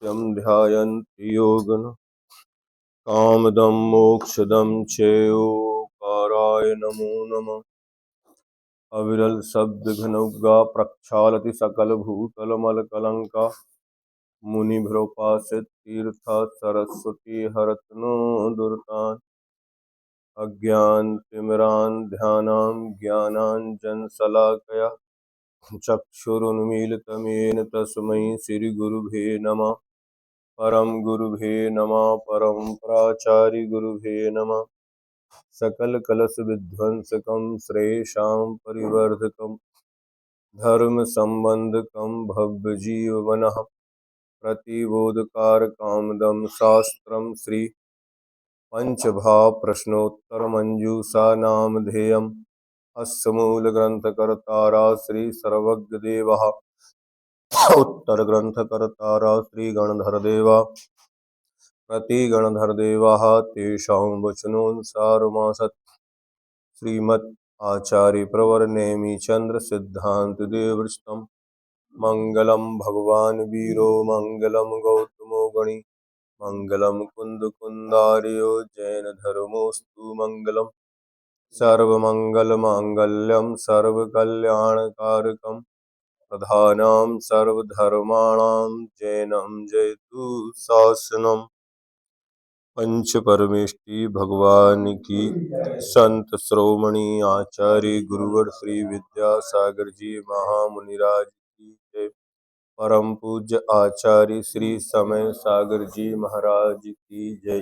नित्यं ध्यायन्ति योगिनः कामदं मोक्षदं चेयो काराय नमो नमः। अविरल शब्द घनौघा प्रक्षालति सकल भूतल मल कलंका मुनि भ्रोपासित तीर्थ सरस्वती हरत नो दुर्तान अज्ञान तिमिरान ध्यानां ज्ञानांजन शलाकया चक्षुरुन्मीलितमेन तस्मै श्रीगुरुभे नमः। परम गुरुभे नमः। परम प्राचार्य गुरुभे नमः। सकल कलश विध्वंसकं श्रेषां परिवर्धकं धर्म संबंधकं भव्य जीवनः प्रतिबोधकार कामदं शास्त्रं श्री पंचभाव प्रश्नोत्तर मंजूषा नामधेयम् अस्य मूल ग्रंथकर्तारा श्री सर्वज्ञ देवः उत्तर ग्रंथकर्तारा श्री गणधर देवा प्रतिगणधर देवाः तेषां वचनोऽनुसारमासत् श्रीमद् आचार्य प्रवर नेमि चंद्र सिद्धांत देवृष्टम मंगलम भगवान वीरो मंगलम गौतमो गणि मंगलम कुंद कुंदार्यो जैन धर्मोस्तु मंगलम सर्वमंगल मांगल्यम सर्वकल्याणकारकम प्रधानां सर्वधर्माणां जैनं जयतु शासनम। पंच परमेष्टि भगवान की संत श्रोमणी आचार्य गुरुवर श्री विद्यासागर जी महामुनिराज की जय। परम पूज्य आचार्य श्री समय सागर जी महाराज की जय।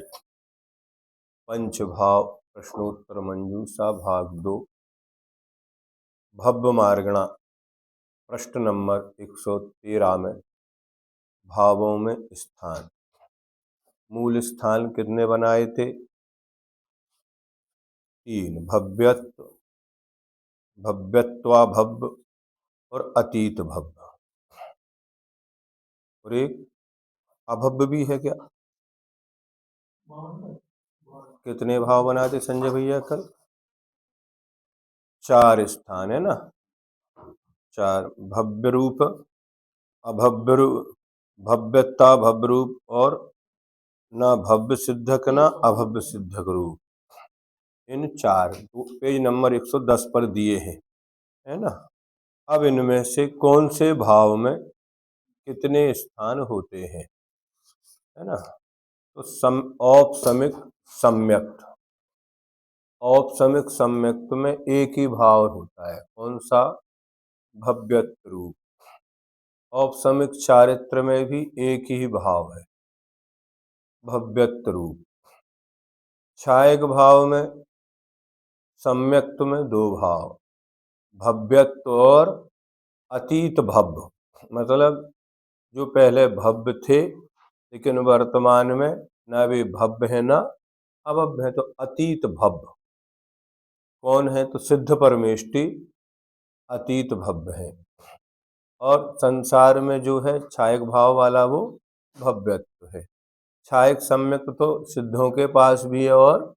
पंचभाव प्रश्नोत्तर मंजूषा भाग 2 भव्य मार्गणा प्रश्न नंबर 113 में भावों में स्थान। मूल स्थान कितने बनाए थे? 3, भव्यत्व, भव्यत्वाभव्य और अतीत भव्य, और एक अभव्य भी है क्या? कितने भाव बनाए थे संजय भैया कल? 4 स्थान है ना, 4। भव्य रूप, अभव्य रूप, भव्यता भव्य रूप, और ना भव्य सिद्धक ना अभव्य सिद्धक रूप, इन 4 पेज नंबर 110 पर दिए हैं, है ना। अब इनमें से कौन से भाव में कितने स्थान होते हैं, है ना। तो औपसमिक सम्यक्त, औपसमिक सम्यक्त में एक ही भाव होता है, कौन सा? भव्यत्व रूप। औपसमिक चारित्र में भी एक ही भाव है, भव्यत्व रूप। छायक भाव में, सम्यक्त में 2 भाव, भव्यत्व और अतीत भव्य। मतलब जो पहले भव्य थे लेकिन वर्तमान में न वे भव्य है न अभव्य है, तो अतीत भव्य। कौन है? तो सिद्ध परमेष्टि अतीत भव्य है। और संसार में जो है छायक भाव वाला वो भव्यत्व है। छायक सम्यक तो सिद्धों के पास भी है और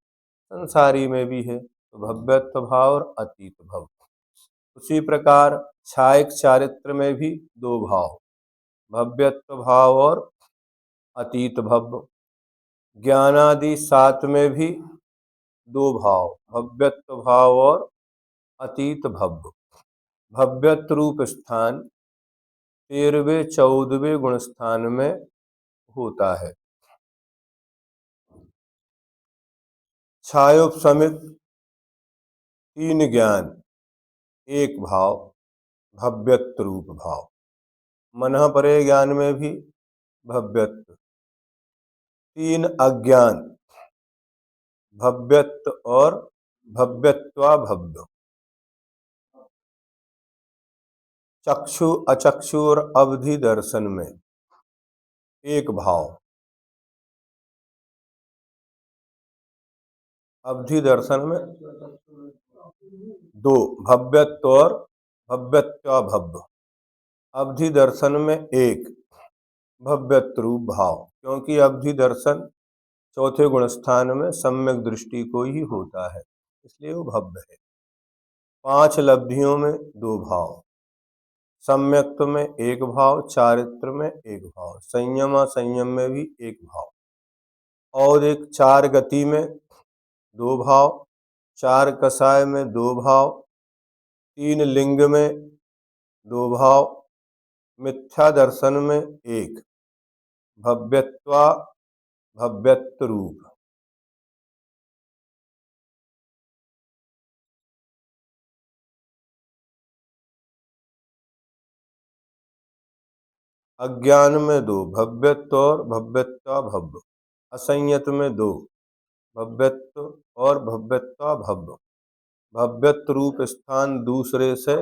संसारी में भी है, तो भव्यत्व भाव और अतीत भव। उसी प्रकार छायक चारित्र में भी 2 भाव, भव्यत्व भाव और अतीत भव्य। ज्ञानादि 7 में भी 2 भाव, भव्यत्व भाव और अतीत भव्य। भव्यत्व रूप स्थान 13वें 14वें गुण स्थान में होता है। छायोपसमिक 3 ज्ञान 1 भाव, भव्यत्व रूप भाव। मनः परे ज्ञान में भी भव्यत्व। 3 अज्ञान, भव्यत्व और भव्यत्वाभव्य। चक्षु अचक्षु और अवधि दर्शन में 1 भाव, अवधि दर्शन में 2, भव्यत्व और भव्यत्वाभव्य। अवधि दर्शन में 1, भव्यत्व रूप भाव, क्योंकि अवधि दर्शन 4थे गुण स्थान में सम्यक दृष्टि को ही होता है, इसलिए वो भव्य है। 5 लब्धियों में 2 भाव, सम्यक्त में एक भाव, चारित्र में एक भाव, संयम संयम में भी एक भाव, और एक चार गति में दो भाव, चार कसाय में दो भाव, तीन लिंग में दो भाव, मिथ्या दर्शन में एक, भव्यत्वा भव्यत्व रूप। अज्ञान में दो, भव्यत्व और भव्यत्वा भव्य। असंयत में दो, भव्यत्व और भव्यत्वा भव्य। भव्यत्व रूप स्थान दूसरे से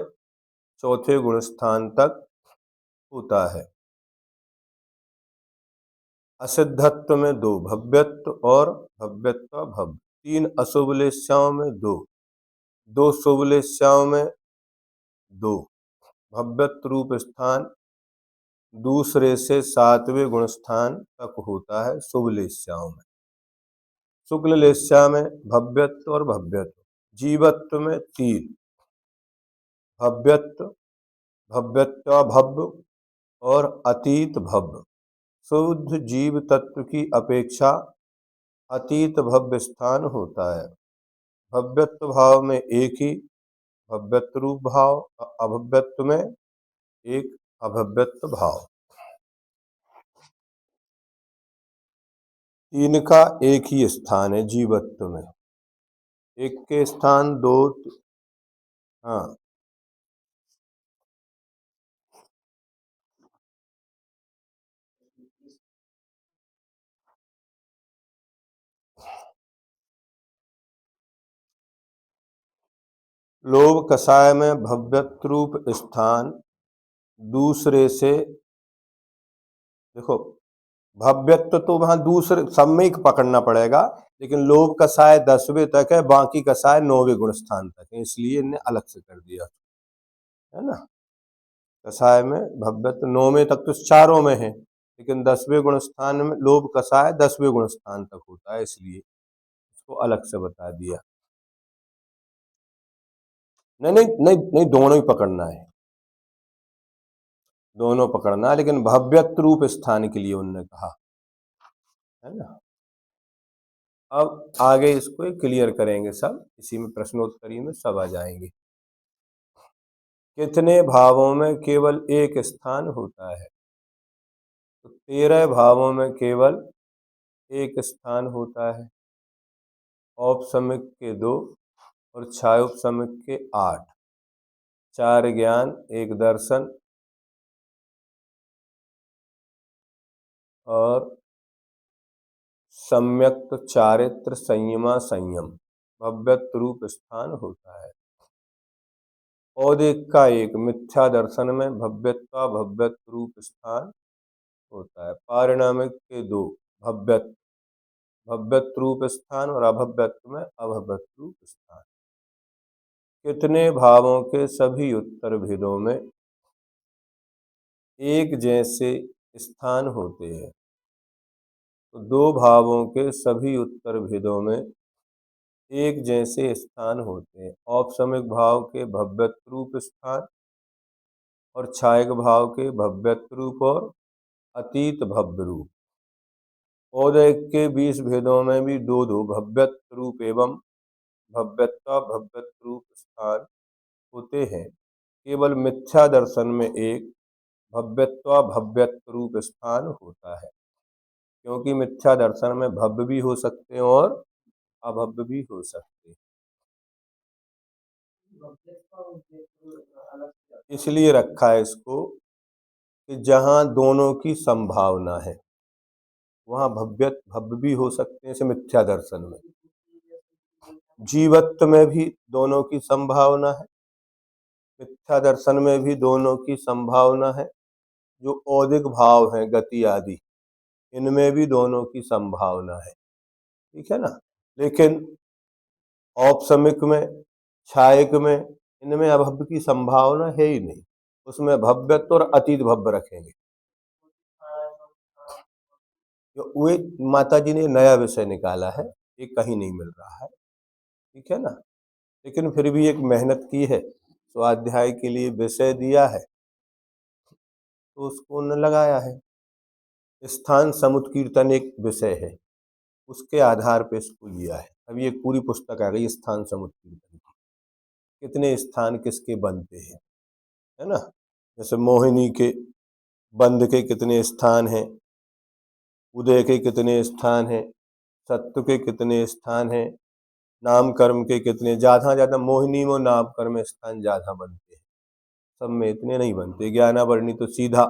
चौथे गुण स्थान तक होता है। असिद्धत्व में दो, भव्यत्व और भव्यत्व भव्य। तीन अशुभ लेस्याओं में दो, दो शुभ लेस्याओं में दो। भव्यत्व रूप स्थान दूसरे से सातवें गुण स्थान तक होता है शुभ लेस्याओं में। शुक्ल लेस्या में भव्यत्व और भव्यत्व। जीवत्व में तीन, भव्यत्व, भव्यत्व भव्य और अतीत भव्य। शुद्ध जीव तत्व की अपेक्षा अतीत भव्य स्थान होता है। भव्यत्व भाव में एक ही भव्यत्व रूप भाव, अभव्यत्व में एक अभव्यत्व भाव। तीन का एक ही स्थान है जीवत्व में, एक के स्थान दो। हाँ, लोभ कषाय में भव्यत्व रूप स्थान दूसरे से, देखो भव्यत्व तो वहां दूसरे सब में ही पकड़ना पड़ेगा, लेकिन लोभ कषाय 10वें तक है, बाकी कषाय 9वें गुण स्थान तक है, इसलिए इन्हें अलग से कर दिया है ना। कषाय में भव्यत्व 9वें तक तो चारों में है, लेकिन 10वें गुण स्थान में लोभ कषाय 10वें गुण स्थान तक होता है, इसलिए इसको अलग से बता दिया। नहीं नहीं नहीं नहीं, दोनों ही पकड़ना है, दोनों पकड़ना है, लेकिन भव्यत्व रूप स्थान के लिए उन्होंने कहा है ना। अब आगे इसको क्लियर करेंगे, सब इसी में प्रश्नोत्तरी में सब आ जाएंगे। कितने भावों में केवल एक स्थान होता है? तो 13 भावों में केवल एक स्थान होता है। औपसमिक के दो और छायोपसमिक के 8। चार ज्ञान, एक दर्शन और सम्यक्त चारित्र संयमा संयम भव्यत्व रूप स्थान होता है। औदिक का एक, मिथ्या दर्शन में भव्यत्वा भव्यत्व रूप स्थान होता है। पारिणामिक के दो, भव्यत्व, भव्यत्व रूप स्थान और अभव्यत्व में अभव्यत्व रूप स्थान। कितने भावों के सभी उत्तर भेदों में एक जैसे स्थान होते हैं? तो दो भावों के सभी उत्तर भेदों में एक जैसे स्थान होते हैं। औपसमिक भाव के भव्यत्व रूप स्थान और छायक भाव के भव्यत्व रूप और अतीत भव्य रूप। औदय के 20 भेदों में भी दो दो भव्यत्व रूप एवं भव्यत्वा भव्यत्व रूप स्थान होते हैं। केवल मिथ्या दर्शन में एक भव्यत्वा भव्यत्व रूप स्थान होता है, क्योंकि मिथ्या दर्शन में भव्य भी हो सकते हैं और अभव्य भी हो सकते हैं। इसलिए रखा है इसको कि जहां दोनों की संभावना है वहां भव्य भी हो सकते हैं, जैसे मिथ्या दर्शन में। जीवत्व में भी दोनों की संभावना है, मिथ्या दर्शन में भी दोनों की संभावना है। जो औदिक भाव हैं गति आदि, इनमें भी दोनों की संभावना है, ठीक है ना। लेकिन औपसमिक में, छायक में, इनमें अभव्य की संभावना है ही नहीं, उसमें भव्यत्व और अतीत भव्य रखेंगे। तो वे माता जी ने नया विषय निकाला है, ये कहीं नहीं मिल रहा है, ठीक है ना। लेकिन फिर भी एक मेहनत की है, स्वाध्याय के लिए विषय दिया है, तो उसको उन्होंने लगाया है। स्थान समुत्कीर्तन एक विषय है, उसके आधार पे इसको लिया है। अब ये पूरी पुस्तक आ गई स्थान समुत्कीर्तन की, कितने स्थान किसके बनते हैं, है ना। जैसे मोहिनी के बंध के कितने स्थान हैं, उदय के कितने स्थान हैं, सत्व के कितने स्थान हैं, नाम कर्म के कितने, ज्यादा मोहिनी में नाम कर्म स्थान ज्यादा बनते हैं, सब में इतने नहीं बनते। ज्ञानावरणी तो सीधा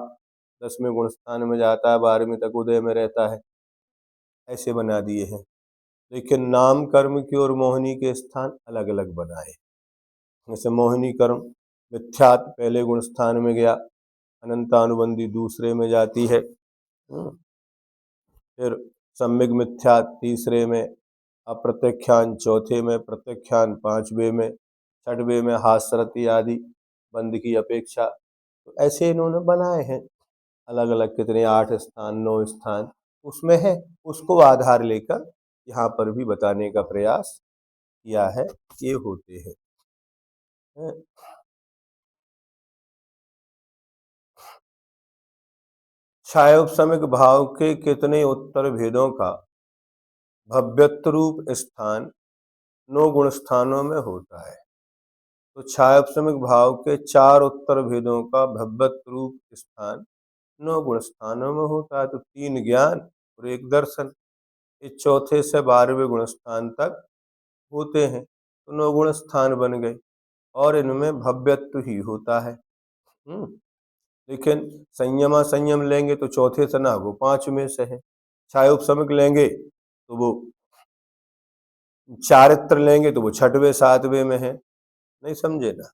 10वें गुण स्थान में जाता है, 12वीं तक उदय में रहता है, ऐसे बना दिए हैं। लेकिन नाम कर्म की और मोहिनी के स्थान अलग अलग बनाए। जैसे मोहिनी कर्म मिथ्यात पहले गुण स्थान में गया, अनंतानुबंधी दूसरे में जाती है, फिर सम्यक मिथ्यात तीसरे में, अप्रत्यख्यान चौथे में, प्रत्यख्यान 5वें में, 6वें में हास्यरति आदि बंद की अपेक्षा। तो ऐसे इन्होंने बनाए हैं अलग अलग, कितने 8 स्थान 9 स्थान उसमें है, उसको आधार लेकर यहाँ पर भी बताने का प्रयास किया है, ये होते हैं। छायोपशमिक भाव के कितने उत्तर भेदों का भव्यत्व रूप स्थान 9 गुण स्थानों में होता है। तो छायोपशमिक भाव के 4 उत्तर भेदों का भव्यत्व रूप स्थान 9 गुण स्थानों में होता है। तो 3 ज्ञान और 1 दर्शन, ये चौथे से 12वें गुण स्थान तक होते हैं। तो 9 गुण स्थान बन गए और इनमें भव्यत्व ही होता है। लेकिन संयमा संयम लेंगे तो चौथे से ना, वो 5 में से है। छायोपशमिक लेंगे तो वो, चारित्र लेंगे तो वो 6वें 7वें में है, नहीं समझे ना।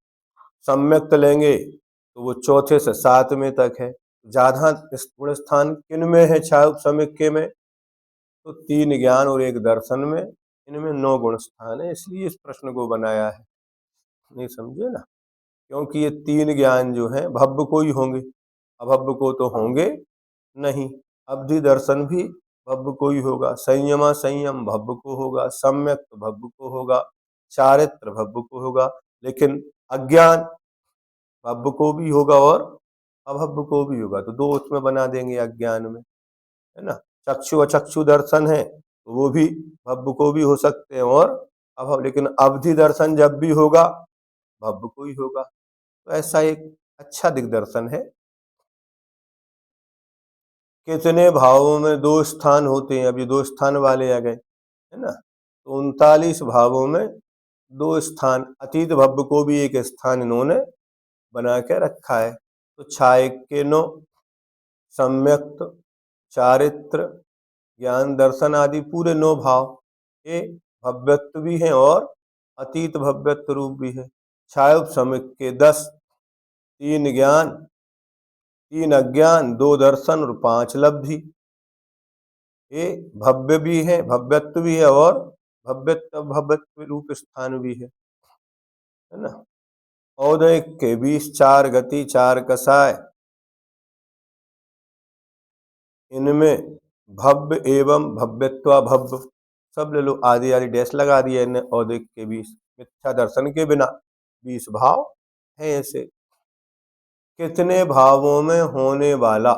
सम्यक्त लेंगे तो वो चौथे से 7वें तक है। ज्यादा गुण स्थान किन में है छायोपशमिक के में, तो 3 ज्ञान और 1 दर्शन में, इनमें 9 गुण स्थान है, इसलिए इस प्रश्न को बनाया है, नहीं समझे ना। क्योंकि ये 3 ज्ञान जो है भव्य को ही होंगे, अभव्य को तो होंगे नहीं। अवधि दर्शन भी भव्य को ही होगा, संयमा संयम भव्य को होगा, सम्यक भव्य को होगा, चारित्र भव्य को होगा। लेकिन अज्ञान भव्य को भी होगा और अभव्य को भी होगा, तो 2 उसमें बना देंगे अज्ञान में, है ना। चक्षु अचक्षु दर्शन है तो वो भी भव्य को भी हो सकते हैं और अभव, लेकिन अवधि दर्शन जब भी होगा भव्य को ही होगा। तो ऐसा एक अच्छा दिग्दर्शन है। कितने भावों में 2 स्थान होते हैं, अभी 2 स्थान वाले आ गए, है ना। तो 39 भावों में 2 स्थान, अतीत भव्य को भी एक स्थान इन्होंने बना के रखा है। तो छाय के 9, सम्यक्त, चारित्र, ज्ञान दर्शन आदि पूरे 9 भाव ये भव्यत्व भी हैं और अतीत भव्यत्व रूप भी है। छायोपशमिक के 10, 3 ज्ञान, 3 अज्ञान, 2 दर्शन और 5 लब्धि, ये भव्य भी है, भव्यत्व भी है और भव्यत्व रूप स्थान भी है ना। औदय के 20, 4 गति 4 कसाय, इनमें भव्य एवं भव्यत्वा भव्य सब ले लो, आदि आदि डैश लगा दिया इन्हें। औदिक के 20 मिथ्या दर्शन के बिना 20 भाव है ऐसे। कितने भावों में होने वाला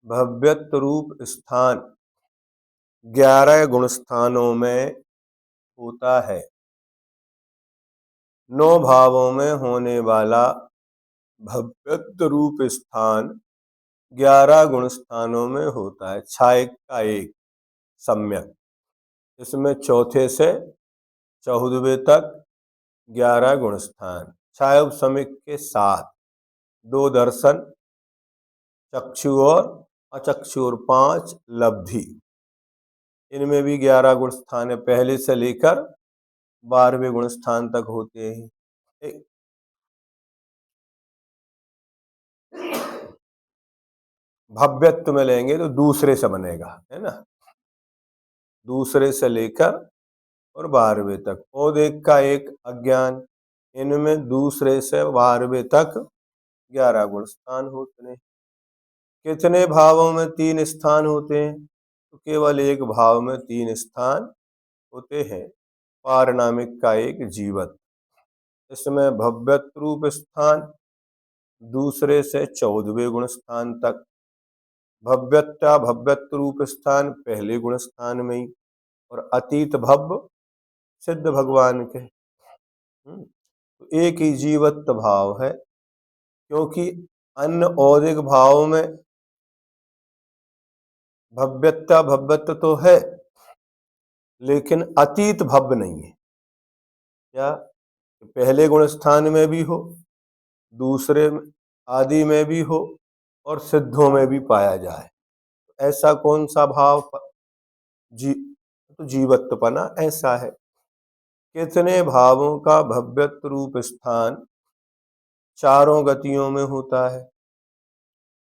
भव्यत्व रूप स्थान 11 गुण स्थानों में होता है। 9 भावों में होने वाला भव्यत्व रूप स्थान 11 गुण स्थानों में होता है। छाय का 1 सम्यक, इसमें चौथे से 14वें तक 11 गुण स्थान। छायोपशमिक के 7, 2 दर्शन, चक्षु और अचक्षु और 5 लब्धि, इनमें भी 11 गुण स्थान है, पहले से लेकर 12वें गुण स्थान तक होते हैं। भव्यत्व में लेंगे तो दूसरे से बनेगा, है ना, दूसरे से लेकर और 12वें तक। औदेक का 1 अज्ञान, इनमें दूसरे से 12वें तक 11 गुण स्थान होते हैं। कितने भावों में 3 स्थान होते हैं, तो केवल 1 भाव में 3 स्थान होते हैं। पारनामिक का 1 जीवत, इसमें भव्यत्व रूप स्थान दूसरे से 14वें गुण स्थान तक। भव्यता भव्यत्व रूप स्थान पहले गुण स्थान में ही, और अतीत भव्य सिद्ध भगवान के। तो एक ही जीवत्व भाव है, क्योंकि अन्य औदिक भाव में भव्यता भव्यत्व तो है, लेकिन अतीत भव्य नहीं है। क्या पहले गुण स्थान में भी हो, दूसरे आदि में भी हो, और सिद्धों में भी पाया जाए। ऐसा कौन सा भाव जी तो जीवत्वपना ऐसा है। कितने भावों का भव्यत्व रूप स्थान चारों गतियों में होता है?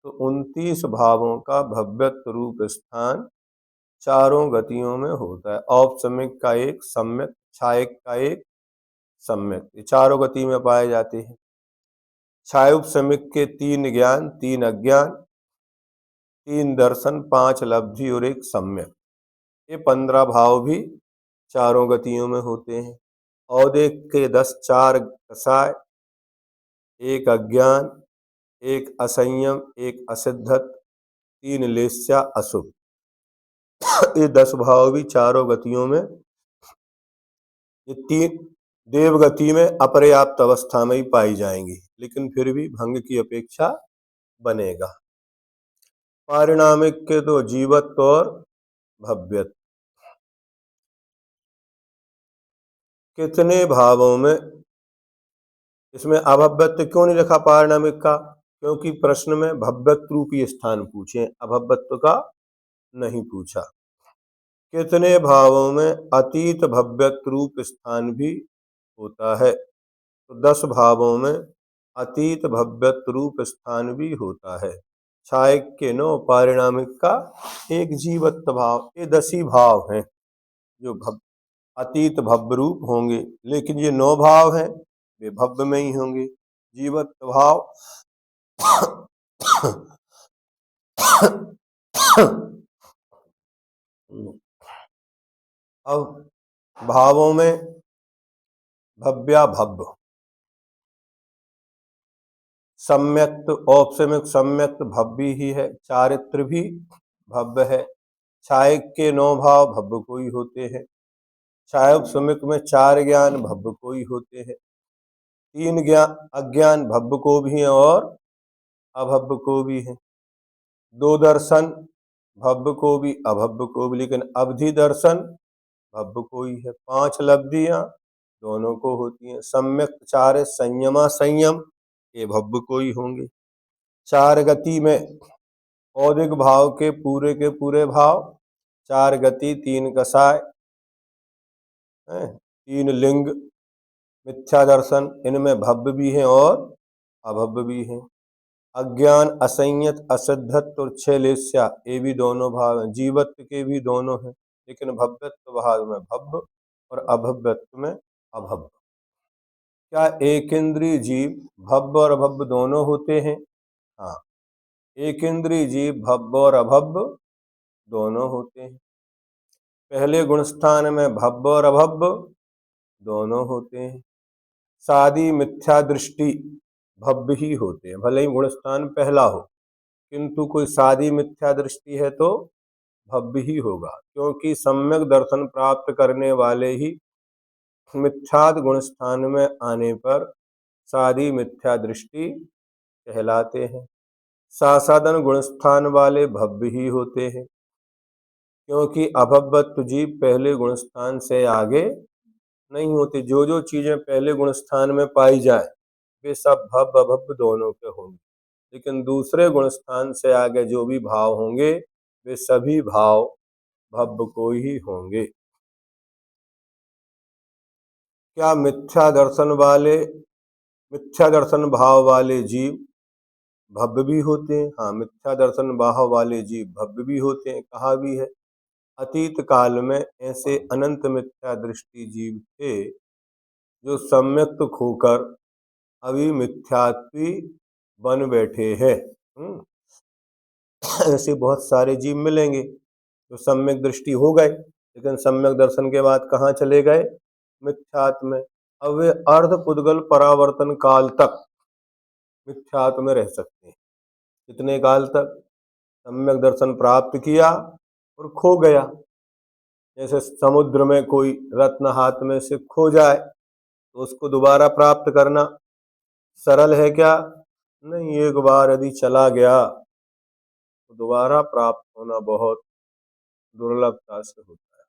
तो 29 भावों का भव्यत्व रूप स्थान चारों गतियों में होता है। औपसमिक का एक, सम्यक, छायक का एक, सम्यक, ये चारों गति में पाए जाते हैं। छायोपसमिक के 3 ज्ञान, 3 अज्ञान, 3 दर्शन, 5 लब्धि और एक सम्यक, ये 15 भाव भी चारों गतियों में होते हैं। औदिक के 10, 4 कसाय, 1 अज्ञान, 1 असंयम, 1 असिद्धत, 3 लेस्या अशुभ, ये 10 भाव भी चारों गतियों में, ये 3 देवगति में अपर्याप्त अवस्था में ही पाई जाएंगी, लेकिन फिर भी भंग की अपेक्षा बनेगा। पारिणामिक के तो जीवत्व और भव्यत्व। कितने भावों में, इसमें अभव्यत्व क्यों नहीं लिखा पारिणामिक का? क्योंकि प्रश्न में भव्यत्व रूपी स्थान पूछे, अभव्यत्व का नहीं पूछा। कितने भावों में अतीत भव्यत्व रूप स्थान भी होता है? तो 10 भावों में अतीत भव्यत्व रूप स्थान भी होता है। छायक के 9, पारिणामिक का एक जीवत्व भाव, ये 10 ही भाव हैं जो अतीत भव्य रूप होंगे, लेकिन ये 9 भाव हैं वे भव्य में ही होंगे। जीवत्व भाव अब भावों में भव्या भव्य, सम्यक्त, औपसमिक सम्यक्त भव्य ही है, चारित्र भी भव्य है। छायक के 9 भाव भव्य को ही होते हैं। छायोपसमिक में 4 ज्ञान भव्य को ही होते हैं। 3 ज्ञान अज्ञान भव्य को भी हैं और अभव्य को भी हैं। 2 दर्शन भव्य को भी अभव्य को भी, लेकिन अवधि दर्शन भव्य को ही है। 5 लब्धियां दोनों को होती हैं। सम्यक 4 संयमा संयम, ये भव्य को ही होंगे। 4 गति में औदिक भाव के पूरे भाव, 4 गति, 3 कसाय, 3 लिंग, मिथ्या दर्शन, इनमें भव्य भी हैं और अभव्य भी हैं। अज्ञान, असंयत, असिद्धत और 6 लेस्या, ये भी दोनों भाव हैं। जीवत्व के भी दोनों हैं, लेकिन भव्यत्व भाव में भव्य और अभव्यत्व में अभव्य। क्या एक इंद्रिय जीव भव्य और अभव्य दोनों होते हैं? हाँ, एक इंद्रिय जीव भव्य और अभव्य दोनों होते हैं। पहले गुण स्थान में भव्य और अभव्य दोनों होते हैं। सादी मिथ्या दृष्टि भव्य ही होते हैं, भले ही गुण स्थान पहला हो, किंतु कोई सादी मिथ्या दृष्टि है तो भव्य ही होगा, क्योंकि सम्यक दर्शन प्राप्त करने वाले ही मिथ्याद गुण स्थान में आने पर सादी मिथ्या दृष्टि कहलाते हैं। सासादन गुण स्थान वाले भव्य ही होते हैं, क्योंकि अभव्यत्व जीव पहले गुण स्थान से आगे नहीं होते। जो जो चीजें पहले गुण स्थान में पाई जाए वे सब भव्य अभव्य दोनों के होंगे, लेकिन दूसरे गुण स्थान से आगे जो भी भाव होंगे वे सभी भाव भव्य को ही होंगे। क्या मिथ्या दर्शन भाव वाले जीव भव्य भी होते हैं? हाँ, मिथ्या दर्शन भाव वाले जीव भव्य भी होते हैं। कहा भी है, अतीत काल में ऐसे अनंत मिथ्या दृष्टि जीव थे जो सम्यक्त खोकर अभी मिथ्यात्वी बन बैठे हैं। ऐसे बहुत सारे जीव मिलेंगे जो सम्यक दृष्टि हो गए, लेकिन सम्यक दर्शन के बाद कहाँ चले गए? मिथ्यात्व में। अब वे अर्ध पुद्गल परावर्तन काल तक मिथ्यात्व में रह सकते हैं। कितने काल तक? सम्यक दर्शन प्राप्त किया और खो गया। जैसे समुद्र में कोई रत्न हाथ में से खो जाए तो उसको दोबारा प्राप्त करना सरल है क्या? नहीं, एक बार यदि चला गया तो दोबारा प्राप्त होना बहुत दुर्लभता से होता है।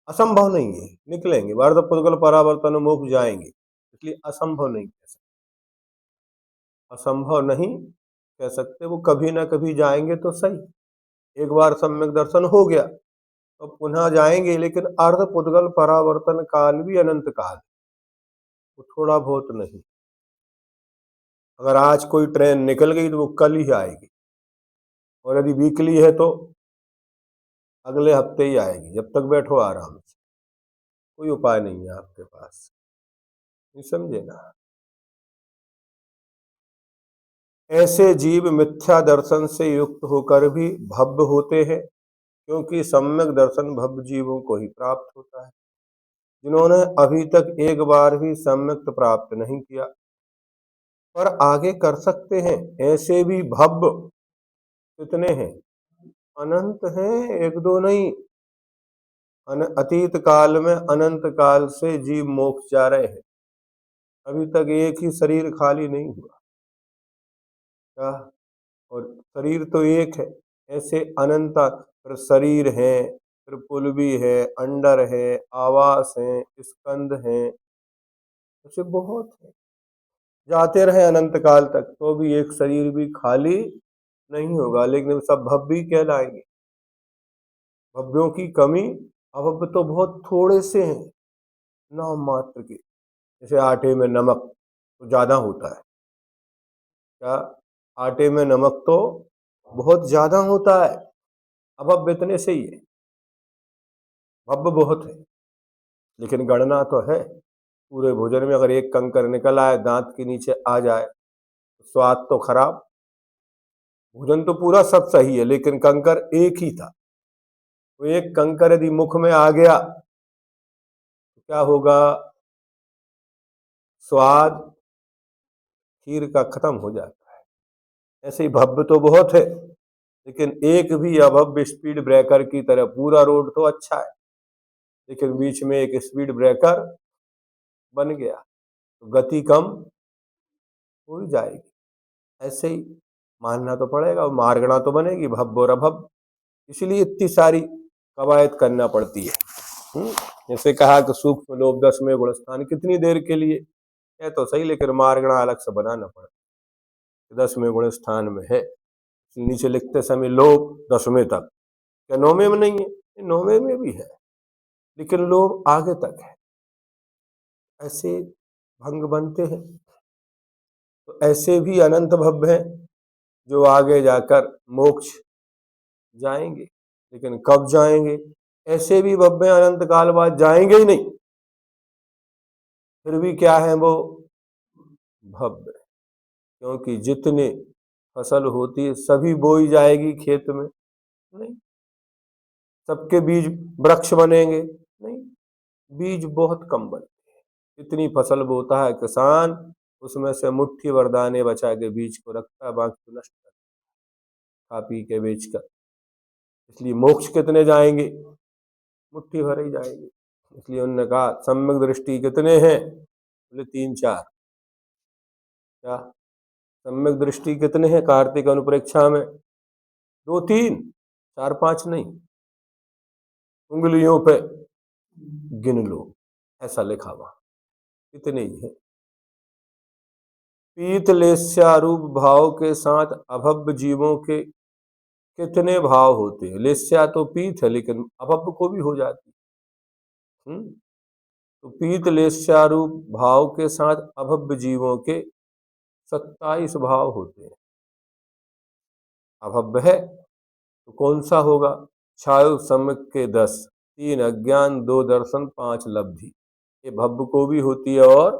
असंभव नहीं है, निकलेंगे, वार्ध पुद्गल परावर्तन मोक्ष जाएंगे, इसलिए असंभव नहीं कह सकते। असंभव नहीं कह सकते, वो कभी ना कभी जाएंगे तो सही। एक बार सम्यक दर्शन हो गया तो पुनः जाएंगे, लेकिन अर्ध पुद्गल परावर्तन काल भी अनंत काल, वो थोड़ा बहुत नहीं। अगर आज कोई ट्रेन निकल गई तो वो कल ही आएगी, और यदि वीकली है तो अगले हफ्ते ही आएगी। जब तक बैठो आराम से, कोई उपाय नहीं है आपके पास, नहीं समझे ना। ऐसे जीव मिथ्या दर्शन से युक्त होकर भी भव्य होते हैं, क्योंकि सम्यक दर्शन भव्य जीवों को ही प्राप्त होता है। जिन्होंने अभी तक एक बार भी सम्यक प्राप्त नहीं किया पर आगे कर सकते हैं, ऐसे भी भव्य कितने हैं? अनंत हैं, एक दो नहीं। अतीत काल में अनंत काल से जीव मोक्ष जा रहे हैं, अभी तक एक ही शरीर खाली नहीं हुआ क्या? और शरीर तो एक है, ऐसे अनंत फिर शरीर है, फिर पुलवी है, अंडर है, आवास है, स्कंद है, ऐसे बहुत है। जाते रहे अनंत काल तक तो भी एक शरीर भी खाली नहीं होगा, लेकिन सब भव्य कहलाएंगे। भव्यों की कमी, अभव्य तो बहुत थोड़े से हैं, नाम मात्र के। जैसे आटे में नमक तो ज्यादा होता है क्या? आटे में नमक तो बहुत ज्यादा होता है, अभव्य इतने से ही है। भव्य बहुत है, लेकिन गणना तो है। पूरे भोजन में अगर एक कंकर निकल आए, दांत के नीचे आ जाए, तो स्वाद तो खराब। भोजन तो पूरा सब सही है, लेकिन कंकर एक ही था। तो एक कंकर यदि मुख में आ गया तो क्या होगा? स्वाद खीर का खत्म हो जाता है। ऐसे ही भव्य तो बहुत है, लेकिन एक भी अभव्य स्पीड ब्रेकर की तरह, पूरा रोड तो अच्छा है लेकिन बीच में एक स्पीड ब्रेकर बन गया तो गति कम हो ही जाएगी। ऐसे ही मानना तो पड़ेगा, और मार्गणा तो बनेगी भव्य और अभव्य, इसलिए इतनी सारी कवायद करना पड़ती है। जैसे कहा कि सूक्ष्म लोभ 10वें गुण स्थान, कितनी देर के लिए है तो सही, लेकिन मार्गणा अलग से बनाना पड़ेगा। 10वें गुण स्थान में है, नीचे लिखते समय लोभ 10वें तक, क्या 9वें में नहीं है? 9वें में भी है, लेकिन लोभ आगे तक है। ऐसे भंग बनते हैं। तो ऐसे भी अनंत भव्य हैं जो आगे जाकर मोक्ष जाएंगे, लेकिन कब जाएंगे? ऐसे भी भव्य अनंत काल बाद जाएंगे ही नहीं, फिर भी क्या है वो? भव्य। क्योंकि जितने फसल होती है सभी बोई जाएगी खेत में? नहीं। सबके बीज वृक्ष बनेंगे? नहीं, बीज बहुत कम बनते हैं। इतनी फसल बोता है किसान, उसमें से मुट्ठी भर दाने बचा के बीज को रखता है, बाकी तो नष्ट कर खा पी के बेचकर। इसलिए मोक्ष कितने जाएंगे? मुट्ठी भर ही जाएंगे। इसलिए उन्होंने कहा सम्यक दृष्टि कितने हैं? बोले 3-4। क्या सम्यक दृष्टि कितने हैं कार्तिक अनुप्रेक्षा में? 2-3, 4-5 नहीं, उंगलियों पे गिन लो, ऐसा लिखा हुआ, इतने ही है। पीतलेस्यारूप भाव के साथ अभव्य जीवों के कितने भाव होते हैं? लेस्या तो पीत है, लेकिन अभव्य को भी हो जाती है। तो पीत लेस्यारूप भाव के साथ अभव्य जीवों के 27 भाव होते हैं। अभव्य है तो कौन सा होगा? छायु सम्यक के 10, 3 अज्ञान, 2 दर्शन, 5 लब्धि। ये भव्य को भी होती है और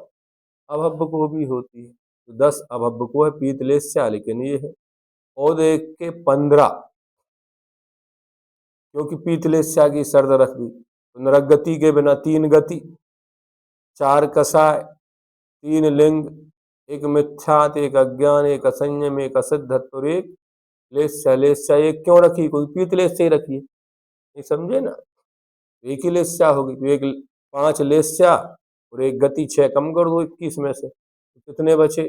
अभव्य को भी होती है। तो 10 अभव्य को है पीतलेस्या, लेकिन ये है। और एक के 15, क्योंकि पीतलेस्या की शर्त रख दी। तो नरक गति के बिना 3 गति, 4 कसाय, 3 लिंग, एक मिथ्यात, एक अज्ञान, एक असंयम, एक असिद्धत्व और एक लेस्या। लेस्या एक क्यों रखी? कोई पीत लेस्या ही रखी है, ये समझे ना, एक ही लेस्या होगी तो एक 5 लेस्या और एक गति 6 कम कर दो 21 में से, तो कितने बचे?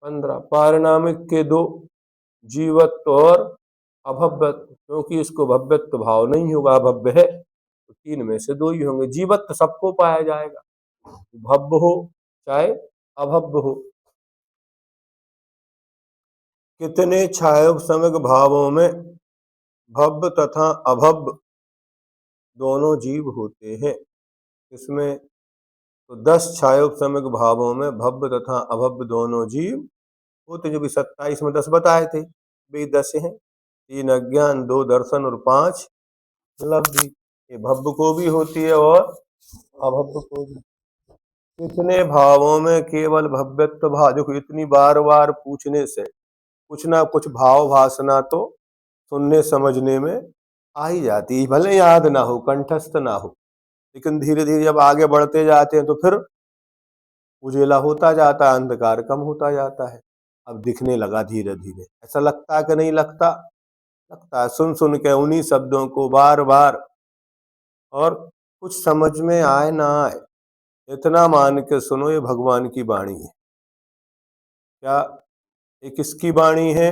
15। पारिणामिक के 2, जीवत्व और अभव्यत्व, क्योंकि इसको भव्यत्व भाव नहीं होगा, अभव्य है, तो 3 में से 2 ही होंगे। जीवत्व सबको पाया जाएगा, भव्य हो चाहे अभव्य हो। कितने छायोपसमक भावों में भव्य तथा अभव्य दोनों जीव होते हैं? इसमें तो 10 छायोपसमक भावों में भव्य तथा अभव्य दोनों जीव होते, जो कि 27 में 10 बताए थे, वे 10 हैं। 3 अज्ञान, 2 दर्शन और 5 लब्धि। ये भव्य को भी होती है और अभव्य को भी। कितने भावों में केवल भव्यत्व भाव? देखो इतनी बार बार पूछने से कुछ ना कुछ भाव भासना तो सुनने समझने में आ ही जाती है, भले याद ना हो, कंठस्थ ना हो, लेकिन धीरे धीरे जब आगे बढ़ते जाते हैं तो फिर उजेला होता जाता है, अंधकार कम होता जाता है। अब दिखने लगा धीरे धीरे, ऐसा लगता है कि नहीं लगता? लगता है, सुन सुन के उन्हीं शब्दों को बार बार, और कुछ समझ में आए ना आए, इतना मान के सुनो ये भगवान की वाणी है। क्या ये किसकी वाणी है?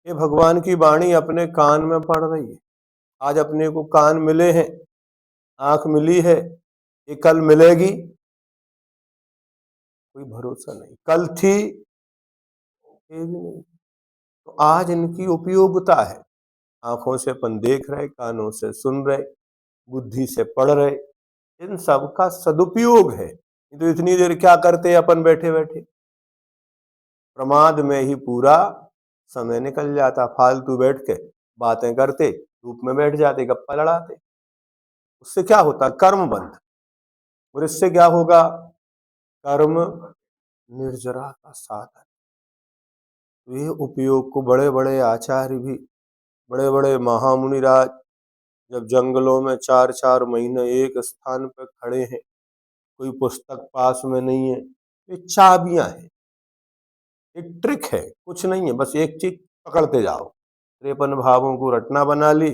ये भगवान की वाणी अपने कान में पड़ रही है। आज अपने को कान मिले हैं, आंख मिली है, ये कल मिलेगी कोई भरोसा नहीं, कल थी ये भी नहीं। तो आज इनकी उपयोगिता है। आंखों से अपन देख रहे, कानों से सुन रहे, बुद्धि से पढ़ रहे, इन सब का सदुपयोग है। तो इतनी देर क्या करते हैं अपन बैठे बैठे? प्रमाद में ही पूरा समय निकल जाता, फालतू बैठ के बातें करते, धूप में बैठ जाते, गप्पा लड़ाते। उससे क्या होता? कर्म बंध। और इससे क्या होगा? कर्म निर्जरा का साधन। तो ये उपयोग को बड़े बड़े आचार्य भी, बड़े बड़े महामुनिराज जब जंगलों में 4-4 महीने एक स्थान पर खड़े हैं, कोई पुस्तक पास में नहीं है, ये चाबियां हैं, एक ट्रिक है, कुछ नहीं है, बस एक चीज पकड़ते जाओ। 53 भावों को रटना बना ली,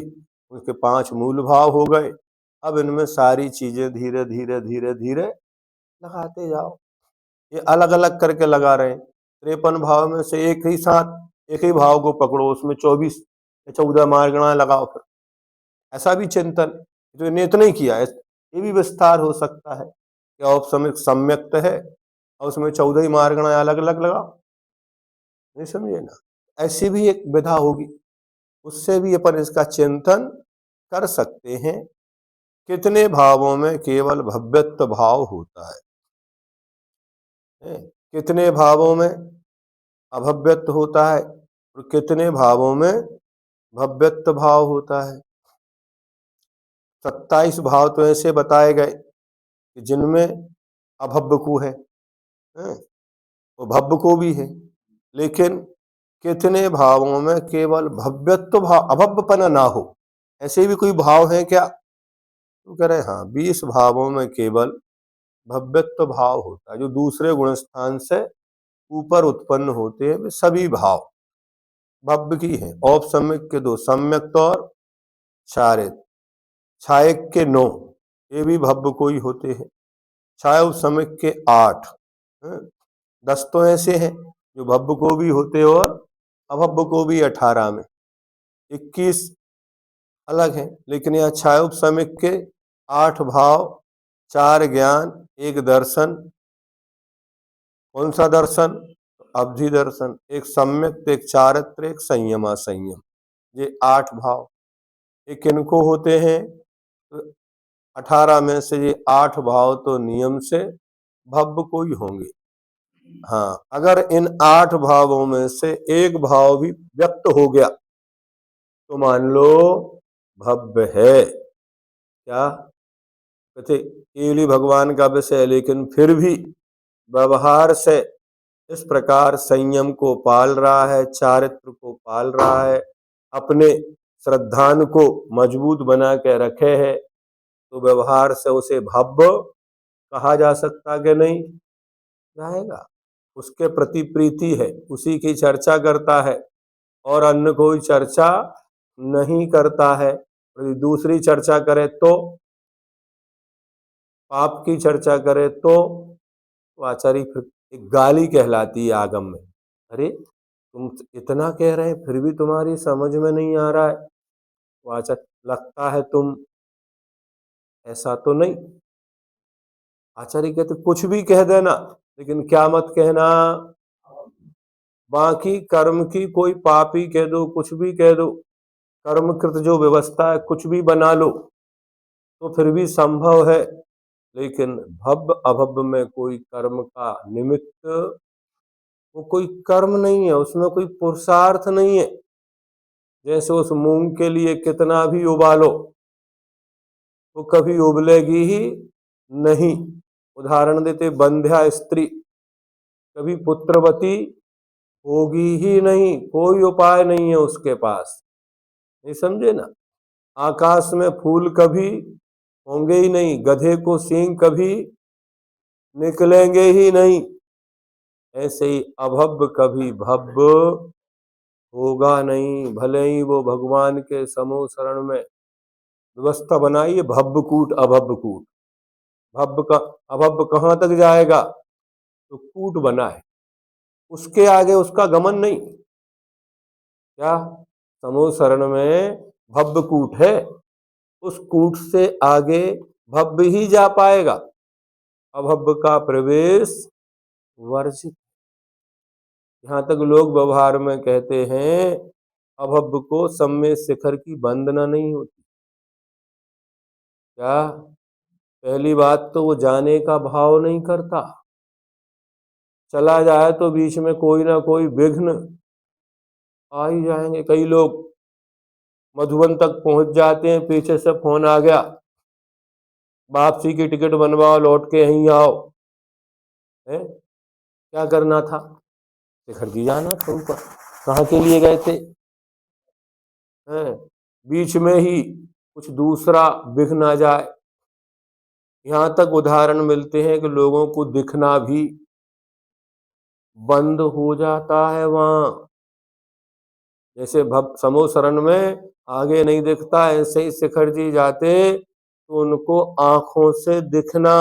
उसके 5 मूल भाव हो गए। अब इनमें सारी चीजें धीरे धीरे धीरे धीरे लगाते जाओ। ये अलग अलग करके लगा रहे हैं। 53 भाव में से एक ही साथ एक ही भाव को पकड़ो, उसमें 24 या 14 मार्गणाएं लगाओ। फिर ऐसा भी चिंतन, तो इन्हें इतना ही किया है, ये भी विस्तार हो सकता है कि औपसमिक सम्यक्त है और उसमें 14 ही मार्गणाएं अलग अलग लगाओ, नहीं समझे ना? ऐसी भी एक विधा होगी, उससे भी अपन इसका चिंतन कर सकते हैं। कितने भावों में केवल भव्यत्व भाव होता है? कितने भावों में अभव्यत्व होता है और कितने भावों में भव्यत्व भाव होता है? 27 भाव तो ऐसे बताए गए कि जिनमें अभव्य को है, वो भव्य को भी है, लेकिन कितने भावों में केवल भव्यत्व भाव, अभव्यपना ना हो, ऐसे भी कोई भाव है क्या? तो कह रहे हाँ, 20 भावों में केवल भव्यत्व भाव होता है, जो दूसरे गुण स्थान से ऊपर उत्पन्न होते हैं, वे सभी भाव भव्य की है। औपसम्यक के 2, सम्यक और क्षारित। छायक के 9, ये भी भव्य को ही होते हैं। छायोपसम्यक के 8, 10 तो ऐसे हैं जो भव्य को भी होते और अभव्य को भी 18 में, 21 अलग है। लेकिन यहाँ छायोपसम्यक के 8 भाव, 4 ज्ञान, 1 दर्शन। कौन सा दर्शन? अवधि दर्शन। एक सम्यक, एक चारित्र, एक संयम असंयम, ये 8 भाव। ये किनको होते हैं? 18 में से ये 8 भाव तो नियम से भव्य को ही होंगे। हाँ, अगर इन 8 भावों में से एक भाव भी व्यक्त हो गया तो मान लो भव्य है। क्या कहते? केवली भगवान का विषय है, लेकिन फिर भी व्यवहार से इस प्रकार संयम को पाल रहा है, चारित्र को पाल रहा है, अपने श्रद्धान को मजबूत बना के रखे है, तो व्यवहार से उसे भव्य कहा जा सकता कि नहीं? जाएगा। उसके प्रति प्रीति है, उसी की चर्चा करता है, और अन्य कोई चर्चा नहीं करता है। यदि दूसरी चर्चा करे तो, पाप की चर्चा करे तो आचार्य फिर एक गाली कहलाती है आगम में। अरे तुम इतना कह रहे हैं फिर भी तुम्हारी समझ में नहीं आ रहा है, वाचक लगता है तुम, ऐसा तो नहीं। आचार्य कहते कुछ भी कह देना, लेकिन क्या मत कहना, बाकी कर्म की कोई पापी कह दो, कुछ भी कह दो, कर्मकृत जो व्यवस्था है कुछ भी बना लो तो फिर भी संभव है। लेकिन भव्य अभव्य में कोई कर्म का निमित्त, वो कोई कर्म नहीं है, उसमें कोई पुरुषार्थ नहीं है। जैसे उस मूंग के लिए कितना भी उबालो वो कभी उबलेगी ही नहीं। उदाहरण देते, बंध्या स्त्री कभी पुत्रवती होगी ही नहीं, कोई उपाय नहीं है उसके पास। नहीं समझे ना। आकाश में फूल कभी होंगे ही नहीं, गधे को सींग कभी निकलेंगे ही नहीं। ऐसे ही अभव्य कभी भव्य होगा नहीं, भले ही वो भगवान के समूह शरण में व्यवस्था बनाई है भव्य कूट अभव्य कूट। भव्य का अभव्य कहाँ तक जाएगा, तो कूट बना है, उसके आगे उसका गमन नहीं। क्या समूह शरण में भव्य कूट है, उस कूट से आगे भव्य ही जा पाएगा, अभव्य का प्रवेश वर्जित। यहां तक लोग व्यवहार में कहते हैं अभव्य को सम्य शिखर की वंदना नहीं होती। क्या, पहली बात तो वो जाने का भाव नहीं करता, चला जाए तो बीच में कोई ना कोई विघ्न आ ही जाएंगे। कई लोग मधुबन तक पहुंच जाते हैं, पीछे से फोन आ गया वापसी की टिकट बनवाओ, लौट के यहीं आओ। है, क्या करना था, शिखर जी जाना था ऊपर, कहाँ के लिए गए थे। है, बीच में ही कुछ दूसरा विघ्न आ जाए। यहां तक उदाहरण मिलते हैं कि लोगों को दिखना भी बंद हो जाता है वहां। जैसे समूह शरण में आगे नहीं दिखता, ऐसे ही शिखर जी जाते तो उनको आंखों से दिखना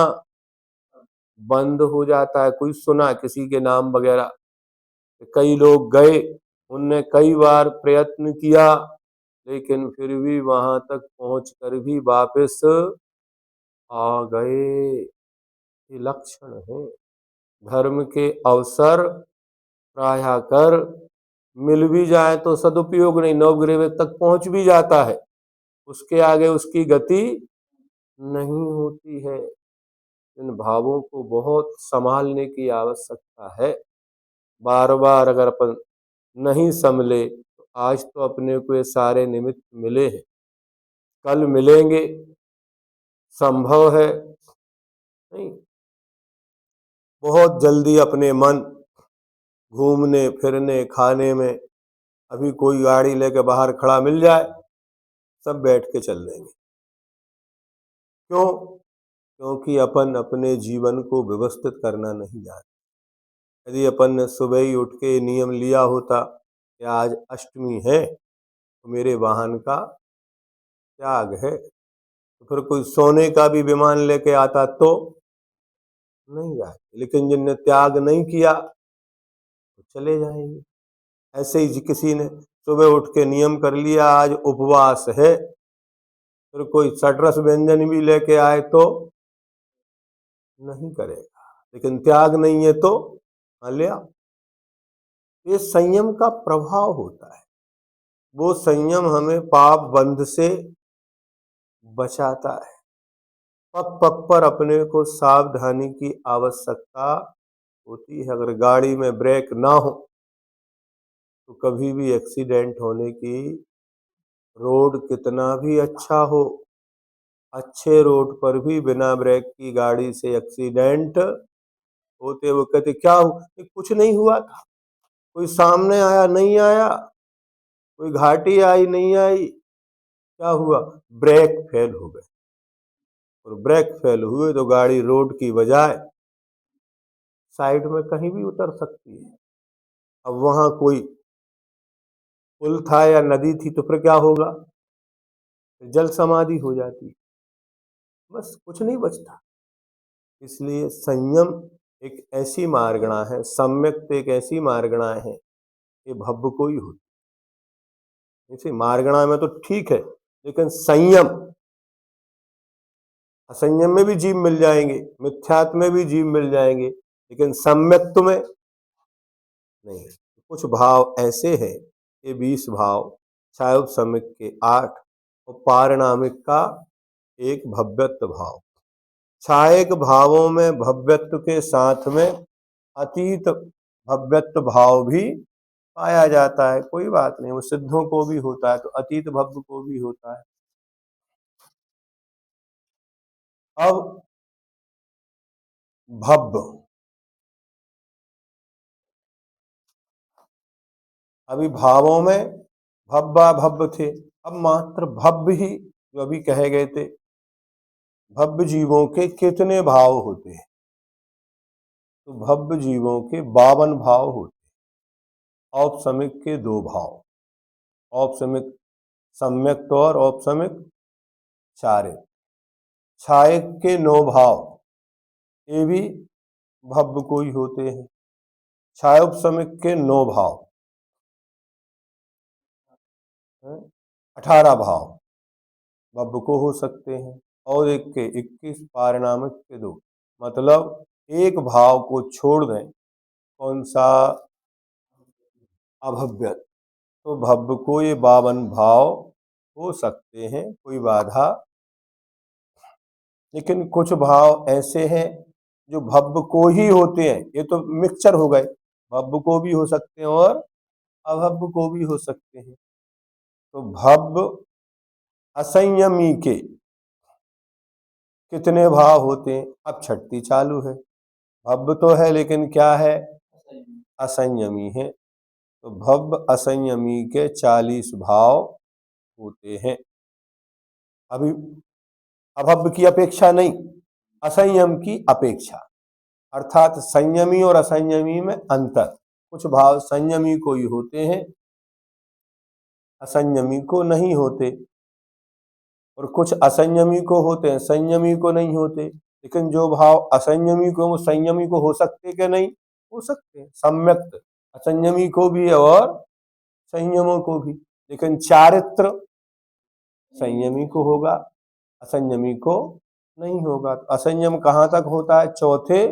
बंद हो जाता है। कोई सुना किसी के नाम वगैरह, कई लोग गए, उनने कई बार प्रयत्न किया, लेकिन फिर भी वहां तक पहुंचकर भी वापस आ गए। ये लक्षण है। धर्म के अवसर प्रायः कर मिल भी जाए तो सदुपयोग नहीं, नवग्रह तक पहुंच भी जाता है, उसके आगे उसकी गति नहीं होती है। इन भावों को बहुत संभालने की आवश्यकता है। बार बार अगर अपन नहीं संभले तो आज तो अपने को ये सारे निमित्त मिले हैं, कल मिलेंगे, संभव है नहीं। बहुत जल्दी अपने मन घूमने फिरने खाने में, अभी कोई गाड़ी लेके बाहर खड़ा मिल जाए सब बैठ के चल देंगे। क्यों? क्योंकि अपन अपने जीवन को व्यवस्थित करना नहीं जानते। यदि अपन ने सुबह ही उठ के नियम लिया होता कि आज अष्टमी है तो मेरे वाहन का त्याग है, तो फिर कोई सोने का भी विमान लेके आता तो नहीं जाए। लेकिन जिनने त्याग नहीं किया तो चले जाएंगे। ऐसे ही किसी ने सुबह उठ के नियम कर लिया आज उपवास है, फिर कोई सटरस व्यंजन भी लेके आए तो नहीं करेगा। लेकिन त्याग नहीं है तो ले आओ। ये संयम का प्रभाव होता है, वो संयम हमें पाप बंध से बचाता है। पग पग पर अपने को सावधानी की आवश्यकता होती है। अगर गाड़ी में ब्रेक ना हो तो कभी भी एक्सीडेंट होने की, रोड कितना भी अच्छा हो, अच्छे रोड पर भी बिना ब्रेक की गाड़ी से एक्सीडेंट होते। वो कहते क्या हो, कुछ नहीं हुआ था, कोई सामने आया नहीं आया, कोई घाटी आई नहीं आई, क्या हुआ, ब्रेक फेल हो गए। और ब्रेक फेल हुए तो गाड़ी रोड की बजाय साइड में कहीं भी उतर सकती है। अब वहां कोई पुल था या नदी थी तो फिर क्या होगा? जल समाधि हो जाती, बस कुछ नहीं बचता। इसलिए संयम एक ऐसी मार्गणा है, सम्यक एक ऐसी मार्गणा है, ये भव्य को ही होती। जैसे मार्गणा में तो ठीक है, लेकिन संयम, असंयम में भी जीव मिल जाएंगे, मिथ्यात्व में भी जीव मिल जाएंगे, लेकिन सम्यक्त्व में नहीं। कुछ भाव ऐसे हैं, ये 20 भाव, छायोपसमिक के 8 और पारिणामिक का एक भव्यत्व भाव। छायक भावों में भव्यत्व के साथ में अतीत भव्यत्व भाव भी पाया जाता है। कोई बात नहीं, वो सिद्धों को भी होता है तो अतीत भव्य को भी होता है। अब भव्य, अभी भावों में भव्य भव्य थे, अब मात्र भव्य ही जो अभी कहे गए थे। भव्य जीवों के कितने भाव होते हैं? तो भव्य जीवों के 52 भाव होते हैं। औपसमिक के 2 भाव, औपसमिक सम्यक और औपसमिक चारित्र। छायक के 9 भाव, ये भी भव्य को ही होते हैं। छायोपसमिक के 9 भाव, 18 भाव भव्य को हो सकते हैं, और एक के 21 पारिणामिक के 2। मतलब एक भाव को छोड़ दें, कौन सा? अभव्य, तो भव्य को ये 52 भाव हो सकते हैं, कोई बाधा। लेकिन कुछ भाव ऐसे हैं जो भव्य को ही होते हैं, ये तो मिक्सचर हो गए, भव्य को भी हो सकते हैं और अभव्य को भी हो सकते हैं। तो भव्य असंयमी के कितने भाव होते हैं? अब छठती चालू है। भव्य तो है लेकिन क्या है? असंयमी है। तो भव्य असंयमी के 40 भाव होते हैं। अभी अभव्य की अपेक्षा नहीं, असंयम की अपेक्षा, अर्थात संयमी और असंयमी में अंतर। कुछ भाव संयमी को ही होते हैं, असंयमी को नहीं होते, और कुछ असंयमी को होते हैं, संयमी को नहीं होते। लेकिन जो भाव असंयमी को, वो संयमी को हो सकते कि नहीं? हो सकते हैं, सम्यक असंयमी को भी और संयमों को भी। लेकिन चारित्र संयमी को होगा, असंयमी को नहीं होगा। तो असंयम कहाँ तक होता है? चौथे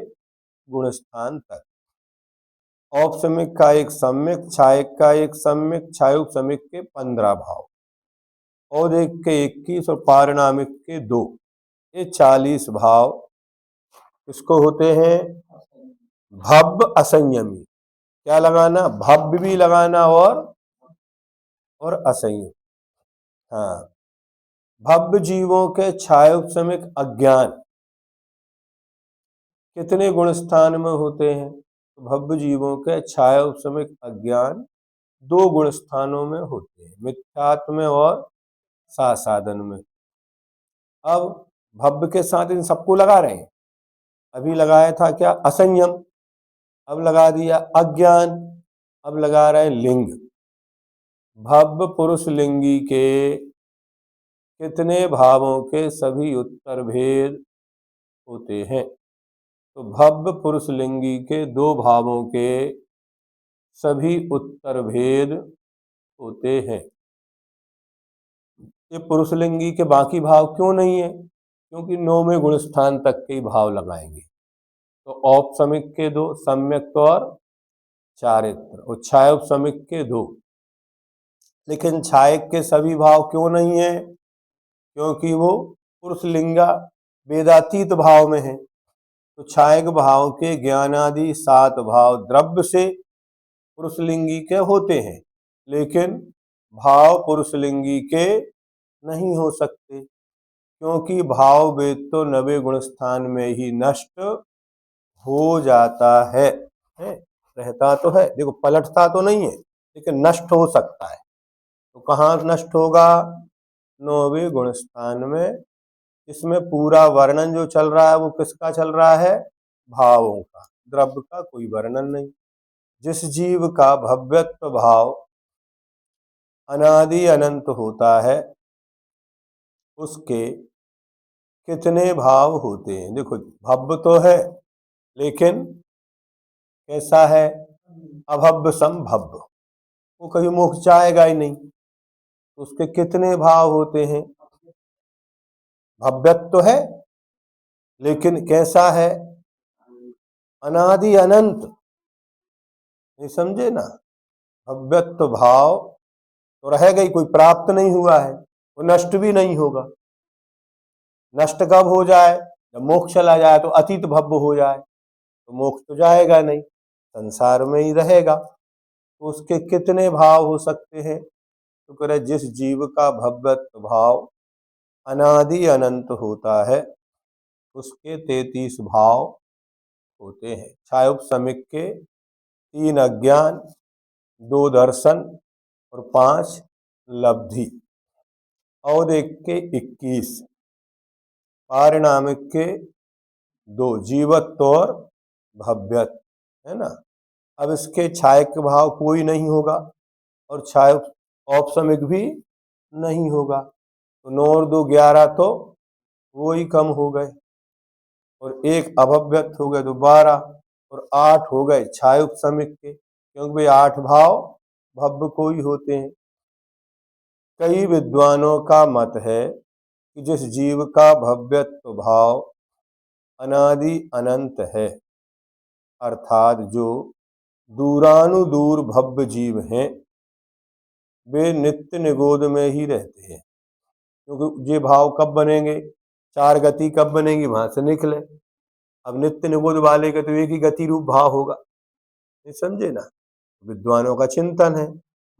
गुणस्थान तक। औपसमिक का एक सम्यक, छायक का एक सम्यक, छायोपसमिक के 15 भाव, और एक के 21 और पारिणामिक के 2, ये 40 भाव किसको होते हैं? भव्य असंयमी। क्या लगाना? भव्य भी लगाना और असंयम। हाँ, भव्य जीवों के छायोपसमिक अज्ञान कितने गुण स्थान में होते हैं? तो भव्य जीवों के छायोपसमिक अज्ञान 2 गुण स्थानों में होते हैं, मिथ्यात्व में और साधन में। अब भव्य के साथ इन सबको लगा रहे हैं। अभी लगाया था क्या? असंयम, अब लगा दिया अज्ञान, अब लगा रहे हैं लिंग। भव्य पुरुष लिंगी के कितने भावों के सभी उत्तर भेद होते हैं? तो भव्य पुरुष लिंगी के 2 भावों के सभी उत्तर भेद होते हैं। ये पुरुष लिंगी के बाकी भाव क्यों नहीं है? क्योंकि 9वें गुण स्थान तक के भाव लगाएंगे। तो औपसमिक के 2, सम्यक और चारित्र, और छायोपसमिक के 2। लेकिन छायक के सभी भाव क्यों नहीं है? क्योंकि वो पुरुष लिंगा वेदातीत भाव में है। तो छायक भाव के ज्ञानादि 7 भाव द्रव्य से पुरुषलिंगी के होते हैं, लेकिन भाव पुरुषलिंगी के नहीं हो सकते, क्योंकि भाव वेद तो 9वें गुण स्थान में ही नष्ट हो जाता है। रहता तो है, देखो पलटता तो नहीं है, लेकिन नष्ट हो सकता है। तो कहाँ नष्ट होगा? 9वें गुण स्थान में। इसमें पूरा वर्णन जो चल रहा है वो किसका चल रहा है? भावों का। द्रव्य का कोई वर्णन नहीं। जिस जीव का भव्यत्व भाव अनादि अनंत होता है उसके कितने भाव होते हैं। देखो भव्य तो है लेकिन कैसा है, अभव्य संभव्य, वो कभी मोक्ष जाएगा ही नहीं। तो उसके कितने भाव होते हैं। भव्यत्व तो है लेकिन कैसा है, अनादि अनंत। नहीं समझे ना, भव्यत्व भाव तो रहेगा ही, कोई प्राप्त नहीं हुआ है, वो नष्ट भी नहीं होगा। नष्ट कब हो जाए, जब मोक्ष चला जाए, तो अतीत भव्य हो जाए, तो मोक्ष तो जाएगा नहीं, संसार में ही रहेगा। तो उसके कितने भाव हो सकते हैं, तो कह रहे जिस जीव का भव्यत्व भाव अनादि अनंत होता है उसके 33 भाव होते हैं। छायोपसमिक के 3 अज्ञान, 2 दर्शन और 5 लब्धि। औदिक के 21, पारिणामिक के 2, जीवत्व और भव्यत्व, है ना। अब इसके छायक भाव कोई नहीं होगा और छाय औपसमिक भी नहीं होगा, तो 9 और 2 11, तो वो ही कम हो गए, और एक अभव्यत हो गए तो 12, और 8 हो गए छायोपसमिक के, क्योंकि भाई 8 भाव भव्य को ही होते हैं। कई विद्वानों का मत है कि जिस जीव का भव्यत्व भाव अनादि अनंत है, अर्थात जो दूरानुदूर भव्य जीव हैं, वे नित्य निगोद में ही रहते हैं। क्योंकि ये भाव कब बनेंगे, 4 गति कब बनेगी, वहां से निकले। अब नित्य निगोद वाले के तो एक ही गति रूप भाव होगा, नहीं समझे ना। विद्वानों का चिंतन है,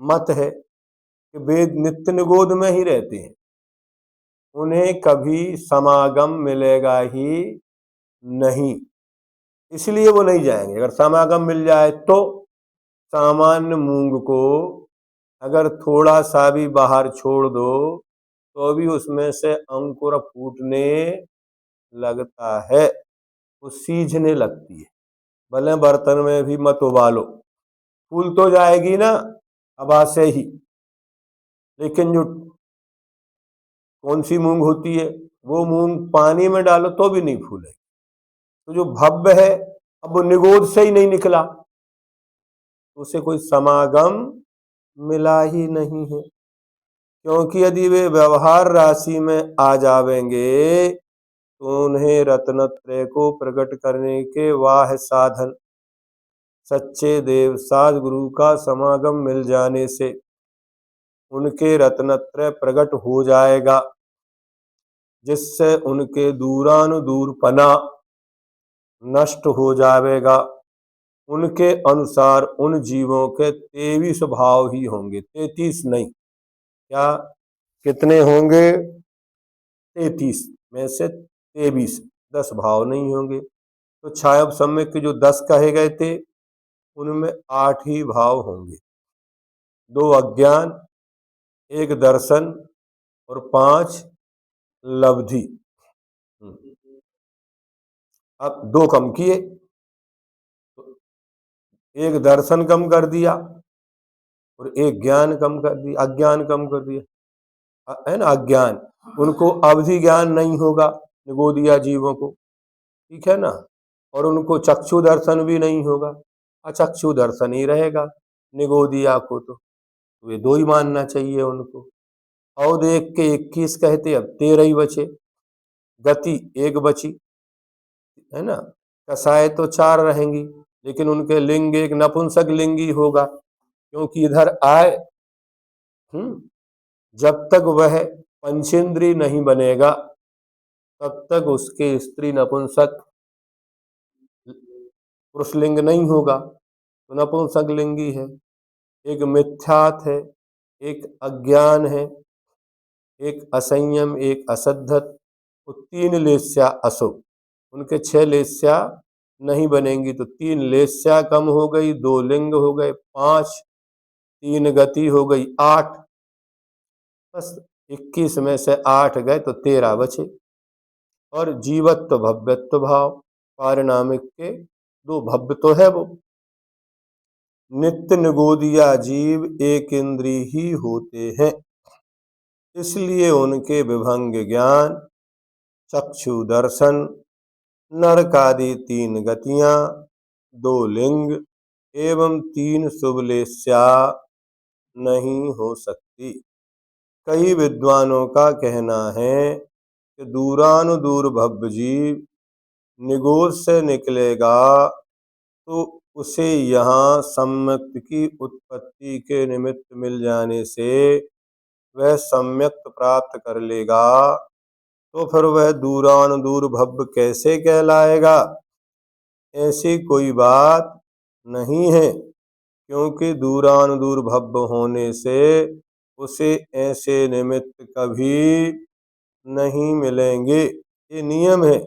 मत है कि वे नित्य निगोद में ही रहते हैं, उन्हें कभी समागम मिलेगा ही नहीं, इसलिए वो नहीं जाएंगे। अगर समागम मिल जाए तो सामान्य मूंग को अगर थोड़ा सा भी बाहर छोड़ दो तो भी उसमें से अंकुर फूटने लगता है, वो सीझने लगती है। भले बर्तन में भी मत उबालो, फूल तो जाएगी ना हवा से ही, लेकिन जो कौन सी मूंग होती है, वो मूंग पानी में डालो तो भी नहीं फूलेगी। तो जो भव्य है, अब वो निगोद से ही नहीं निकला, उसे कोई समागम मिला ही नहीं है। क्योंकि यदि वे व्यवहार राशि में आ जावेंगे तो उन्हें रत्नत्रय को प्रकट करने के वाह साधन सच्चे देव साध गुरु का समागम मिल जाने से उनके रत्नत्रय प्रकट हो जाएगा, जिससे उनके दूरानुदूरपना नष्ट हो जाएगा। उनके अनुसार उन जीवों के 23 भाव ही होंगे, 33 नहीं। क्या कितने होंगे, 33 में से 23, 10 भाव नहीं होंगे। तो छायोपसम्य के जो 10 कहे गए थे उनमें 8 ही भाव होंगे, 2 अज्ञान, 1 दर्शन और 5 लब्धि। अब 2 कम किए, 1 दर्शन कम कर दिया और 1 ज्ञान कम कर दिया, अज्ञान कम कर दिया, है ना। अज्ञान, उनको अवधि ज्ञान नहीं होगा निगोदिया जीवों को, ठीक है ना। और उनको चक्षु दर्शन भी नहीं होगा, अचक्षु दर्शन ही रहेगा निगोदिया को। तो वे 2 ही मानना चाहिए उनको। और देख के 21 कहते, अब 13 ही बचे, गति 1 बची, है ना। कसाय तो 4 रहेंगी, लेकिन उनके लिंग एक नपुंसक लिंगी होगा, क्योंकि इधर आए। जब तक वह पंचेंद्री नहीं बनेगा तब तक उसके स्त्री नपुंसक पुरुषलिंग नहीं होगा, तो नपुंसक लिंगी है। एक मिथ्यात है, एक अज्ञान है, एक असंयम, एक असद्धत, तो 3 लेस्या अशुभ, उनके 6 लेस्या नहीं बनेंगी, तो 3 लेस्या कम हो गई, 2 लिंग हो गए 5, 3 गति हो गई 8, बस 21 में से 8 गए तो 13 बचे। और जीवत्व भव्यत्व भाव पारिणामिक के दो भव्य तो है वो। नित्य निगोदिया जीव एक इंद्रिय ही होते हैं, इसलिए उनके विभंग ज्ञान, चक्षु दर्शन, नरकादि तीन गतियां, दो लिंग एवं तीन शुभलेस्या नहीं हो सकती। कई विद्वानों का कहना है कि दूरानुदूर भव्य जीव निगोद से निकलेगा तो उसे यहाँ सम्यक्त की उत्पत्ति के निमित्त मिल जाने से वह सम्यक्त प्राप्त कर लेगा, तो फिर वह दूरानुदूर भव्य कैसे कहलाएगा? ऐसी कोई बात नहीं है, क्योंकि दूरानुदूर भव्य होने से उसे ऐसे निमित्त कभी नहीं मिलेंगे, ये नियम है।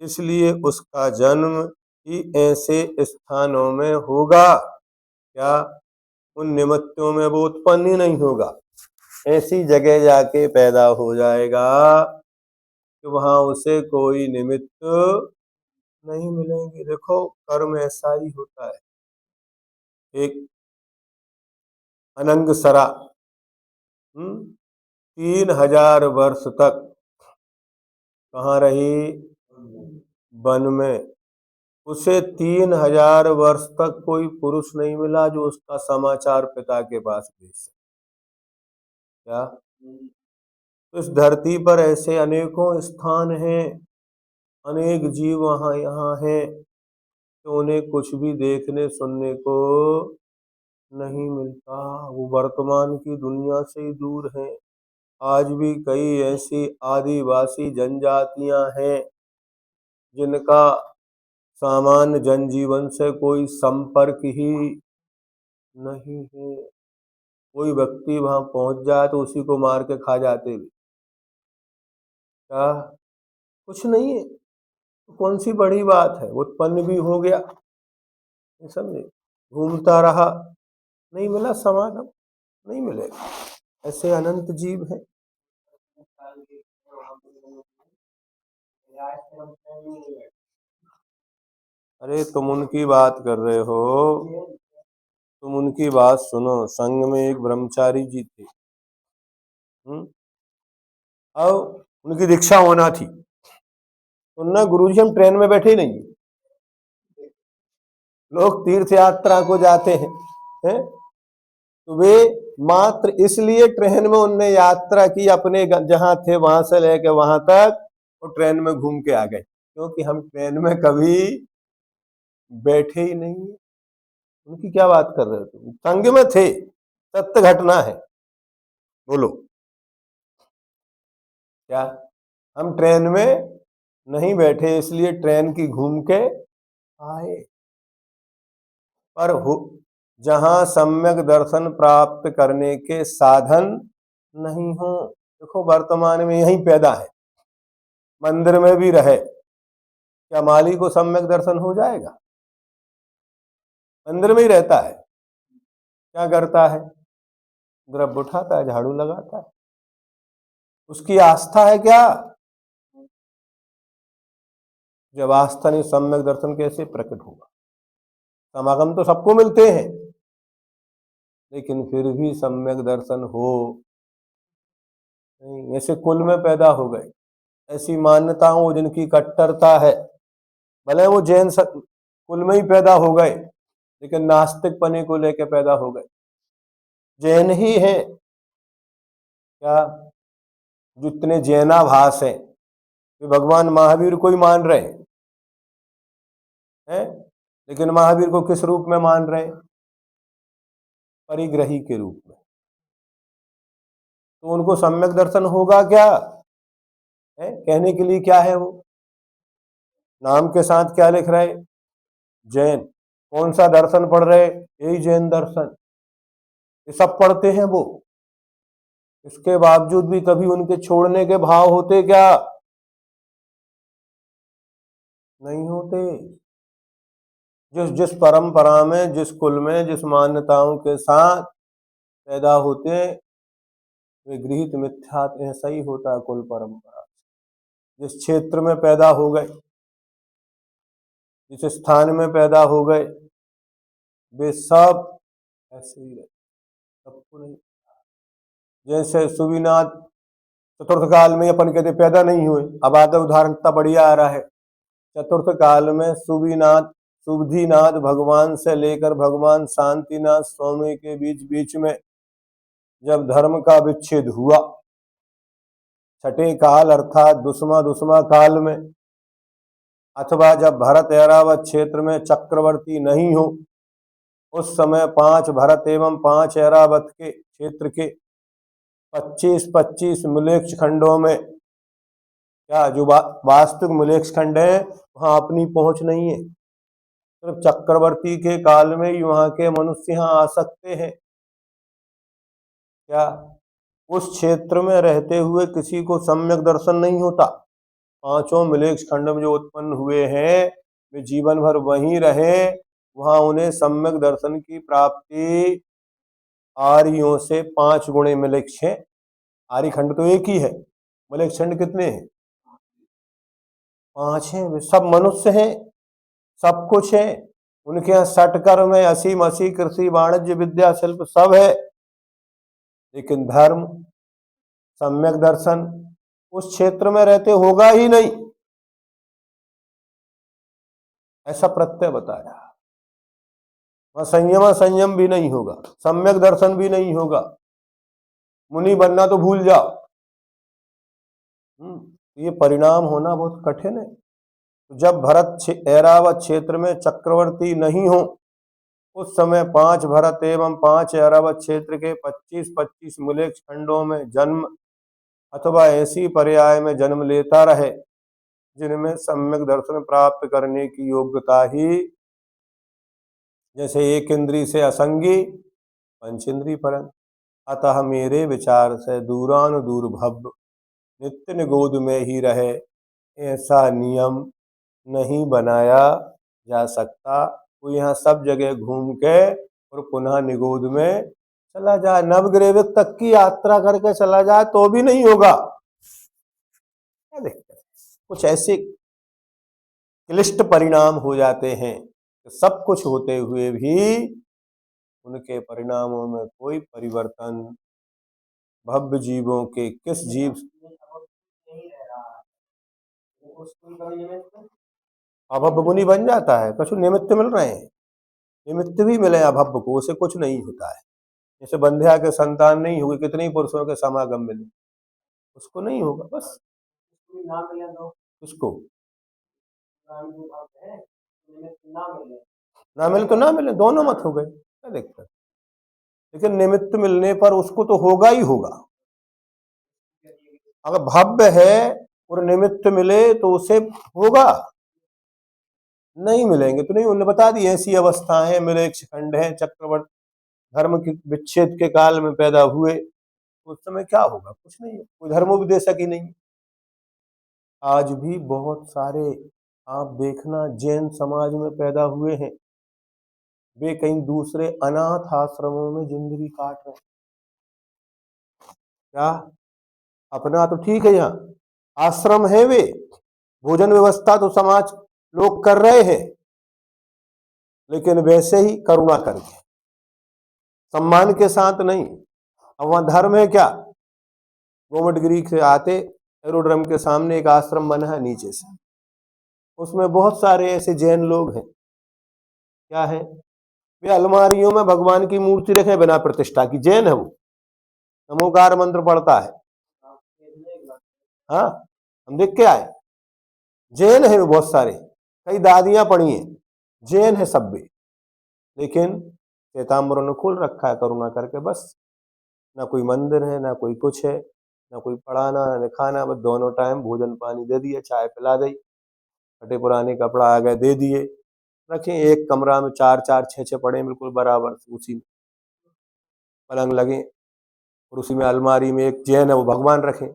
इसलिए उसका जन्म ही ऐसे स्थानों में होगा। क्या? उन निमित्तों में वो उत्पन्न ही नहीं होगा, ऐसी जगह जाके पैदा हो जाएगा कि वहां उसे कोई निमित्त नहीं मिलेंगे। देखो, कर्म ऐसा ही होता है। एक अनंगसरा 3000 वर्ष तक कहाँ रही? वन में। उसे 3000 वर्ष तक कोई पुरुष नहीं मिला जो उसका समाचार पिता के पास भेज सके। क्या? इस धरती पर ऐसे अनेकों स्थान हैं, अनेक जीव वहां यहाँ हैं, तो उन्हें कुछ भी देखने सुनने को नहीं मिलता। वो वर्तमान की दुनिया से ही दूर हैं। आज भी कई ऐसी आदिवासी जनजातियां हैं जिनका सामान्य जनजीवन से कोई संपर्क ही नहीं है। कोई व्यक्ति वहां पहुंच जाए तो उसी को मार के खा जाते भी। क्या? कुछ नहीं है। तो कौन सी बड़ी बात है? उत्पन्न भी हो गया, ये समझे, घूमता रहा, नहीं मिला समागम, नहीं मिलेगा। ऐसे अनंत जीव हैं। अरे तुम उनकी बात कर रहे हो, तुम उनकी बात सुनो। संघ में एक ब्रह्मचारी जी थे। अब उनकी दीक्षा होना थी, तो ना गुरुजी हम ट्रेन में बैठे ही नहीं। लोग तीर्थ यात्रा को जाते हैं? तो वे मात्र इसलिए ट्रेन में उनने यात्रा की, अपने जहां थे वहां से लेके वहां तक वो ट्रेन में घूम के आ गए, क्योंकि हम ट्रेन में कभी बैठे ही नहीं। उनकी क्या बात कर रहे थे? संग में थे, सत्य घटना है। बोलो। क्या? हम ट्रेन में नहीं बैठे, इसलिए ट्रेन की घूम के आए। पर जहां सम्यक दर्शन प्राप्त करने के साधन नहीं हो। देखो, वर्तमान में यही पैदा है, मंदिर में भी रहे, क्या माली को सम्यक दर्शन हो जाएगा? मंदिर में ही रहता है, क्या करता है? द्रव्य उठाता है, झाड़ू लगाता है। उसकी आस्था है क्या? जब आस्था नहीं, सम्यक दर्शन कैसे प्रकट होगा? समागम तो सबको मिलते हैं, लेकिन फिर भी सम्यक दर्शन हो नहीं। ऐसे कुल में पैदा हो गए, ऐसी मान्यताओं जिनकी कट्टरता है। भले वो जैन कुल में ही पैदा हो गए, लेकिन नास्तिक पने को लेकर पैदा हो गए। जैन ही हैं क्या? जितने जैनाभास हैं वे भगवान महावीर को ही मान रहे हैं, लेकिन महावीर को किस रूप में मान रहे हैं? परिग्रही के रूप में। तो उनको सम्यक दर्शन होगा क्या? है कहने के लिए क्या है वो? नाम के साथ क्या लिख रहे? जैन। कौन सा दर्शन पढ़ रहे? यही जैन दर्शन। ये सब पढ़ते हैं वो। इसके बावजूद भी कभी उनके छोड़ने के भाव होते क्या? नहीं होते। जिस जिस परंपरा में, जिस कुल में, जिस मान्यताओं के साथ पैदा होते हैं, वे गृहीत मिथ्या ऐसा ही होता है। कुल परंपरा जिस क्षेत्र में पैदा हो गए, जिस स्थान में पैदा हो गए वे सब ऐसे ही रहे, सबको नहीं। जैसे सुविनाथ चतुर्थ काल में अपन कहते पैदा नहीं हुए, अब आगे उदाहरण इतना बढ़िया आ रहा है। चतुर्थ काल में सुविनाथ सुबुधिनाथ भगवान से लेकर भगवान शांतिनाथ स्वामी के बीच बीच में जब धर्म का विच्छेद हुआ, छठे काल अर्थात दुस्मा दुस्मा काल में, अथवा जब भरत ऐरावत क्षेत्र में चक्रवर्ती नहीं हो, उस समय 5 भरत एवं 5 ऐरावत के क्षेत्र के 25-25 मिलेक्ष खंडों में, क्या जो वास्तविक मिलेक्ष खंड है वहां अपनी पहुंच नहीं है, सिर्फ चक्रवर्ती के काल में ही वहां के मनुष्य यहाँ आ सकते हैं। क्या उस क्षेत्र में रहते हुए किसी को सम्यक दर्शन नहीं होता? 5 मिलेक्ष खंड में जो उत्पन्न हुए हैं वे जीवन भर वहीं रहे, वहां उन्हें सम्यक दर्शन की प्राप्ति आर्यों से 5 गुणे मिलेक्ष है। आर्य खंड तो एक ही है, मिलेक्ष खंड कितने हैं? 5 हैं। वे सब मनुष्य हैं, सब कुछ है उनके यहाँ, सटकर्म है, असीम असी कृषि वाणिज्य विद्या शिल्प सब है, लेकिन धर्म सम्यक दर्शन उस क्षेत्र में रहते होगा ही नहीं, ऐसा प्रत्यय बताया। वहां संयम भी नहीं होगा, सम्यक दर्शन भी नहीं होगा, मुनि बनना तो भूल जाओ। ये परिणाम होना बहुत कठिन है। जब भरत ऐरावत क्षेत्र में चक्रवर्ती नहीं हो, उस समय 5 भरत एवं 5 ऐरावत क्षेत्र के 25-25 मिलेक्ष खंडों में जन्म अथवा ऐसी पर्याय में जन्म लेता रहे जिनमें सम्यक दर्शन प्राप्त करने की योग्यता ही, जैसे एक इंद्री से असंगी पंचेंद्री परन। अतः मेरे विचार से दूरानुदूर भव नित्य निगोद में ही रहे, ऐसा नियम नहीं बनाया जा सकता। वो यहाँ सब जगह घूम के और पुनः निगोद में चला जाए, नवग्रह तक की यात्रा करके चला जाए तो भी नहीं होगा। क्या देखते हैं, कुछ ऐसे क्लिष्ट परिणाम हो जाते हैं, सब कुछ होते हुए भी उनके परिणामों में कोई परिवर्तन भव्य जीवों के किस जीव अभव्य मुनि बन जाता है, कुछ निमित्त मिल रहे हैं, निमित्त भी मिले अभव्य को, उसे कुछ नहीं होता है। जैसे बंध्या के संतान नहीं हुए, कितने ही पुरुषों के समागम मिले, उसको नहीं होगा, बस उसको ना मिले तो ना मिले, दोनों मत हो गए, क्या देखते, लेकिन निमित्त मिलने पर उसको तो होगा ही होगा। अगर भव्य है और निमित्त मिले तो उसे होगा, नहीं मिलेंगे तो नहीं। उन्होंने बता दी ऐसी अवस्थाएं, मिलेक्ष खंड है, चक्रवर्ती धर्म के विच्छेद के काल में पैदा हुए, उस समय क्या होगा? कुछ नहीं है, कोई धर्मोपदेशक ही नहीं। आज भी बहुत सारे आप देखना जैन समाज में पैदा हुए हैं, वे कहीं दूसरे अनाथ आश्रमों में जिंदगी काट रहे हैं। क्या अपना तो ठीक है, यहाँ आश्रम है, वे भोजन व्यवस्था तो समाज लोग कर रहे हैं, लेकिन वैसे ही करुणा करके, सम्मान के साथ नहीं। अब वहां धर्म है क्या? गोमटगिरी से आते एरोड्रम के सामने एक आश्रम बना है नीचे से, उसमें बहुत सारे ऐसे जैन लोग हैं। क्या है? वे अलमारियों में भगवान की मूर्ति रखे बिना प्रतिष्ठा की, जैन है वो, नमोकार मंत्र पढ़ता है। हाँ, हम देख के आए, जैन है वो बहुत सारे, कई दादियां पढ़ी हैं, जैन है सब भी, लेकिन श्वेतांबर ने खोल रखा है करुणा करके, बस ना कोई मंदिर है, ना कोई कुछ है, ना कोई पढ़ाना ना लिखाना, बस दोनों टाइम भोजन पानी दे दिए, चाय पिला दी, फटे पुराने कपड़ा आ गए दे दिए, रखे एक कमरा में 4-4 6-6 पड़े बिल्कुल बराबर, उसी में पलंग लगे और उसी में अलमारी में एक जैन है वो भगवान रखे।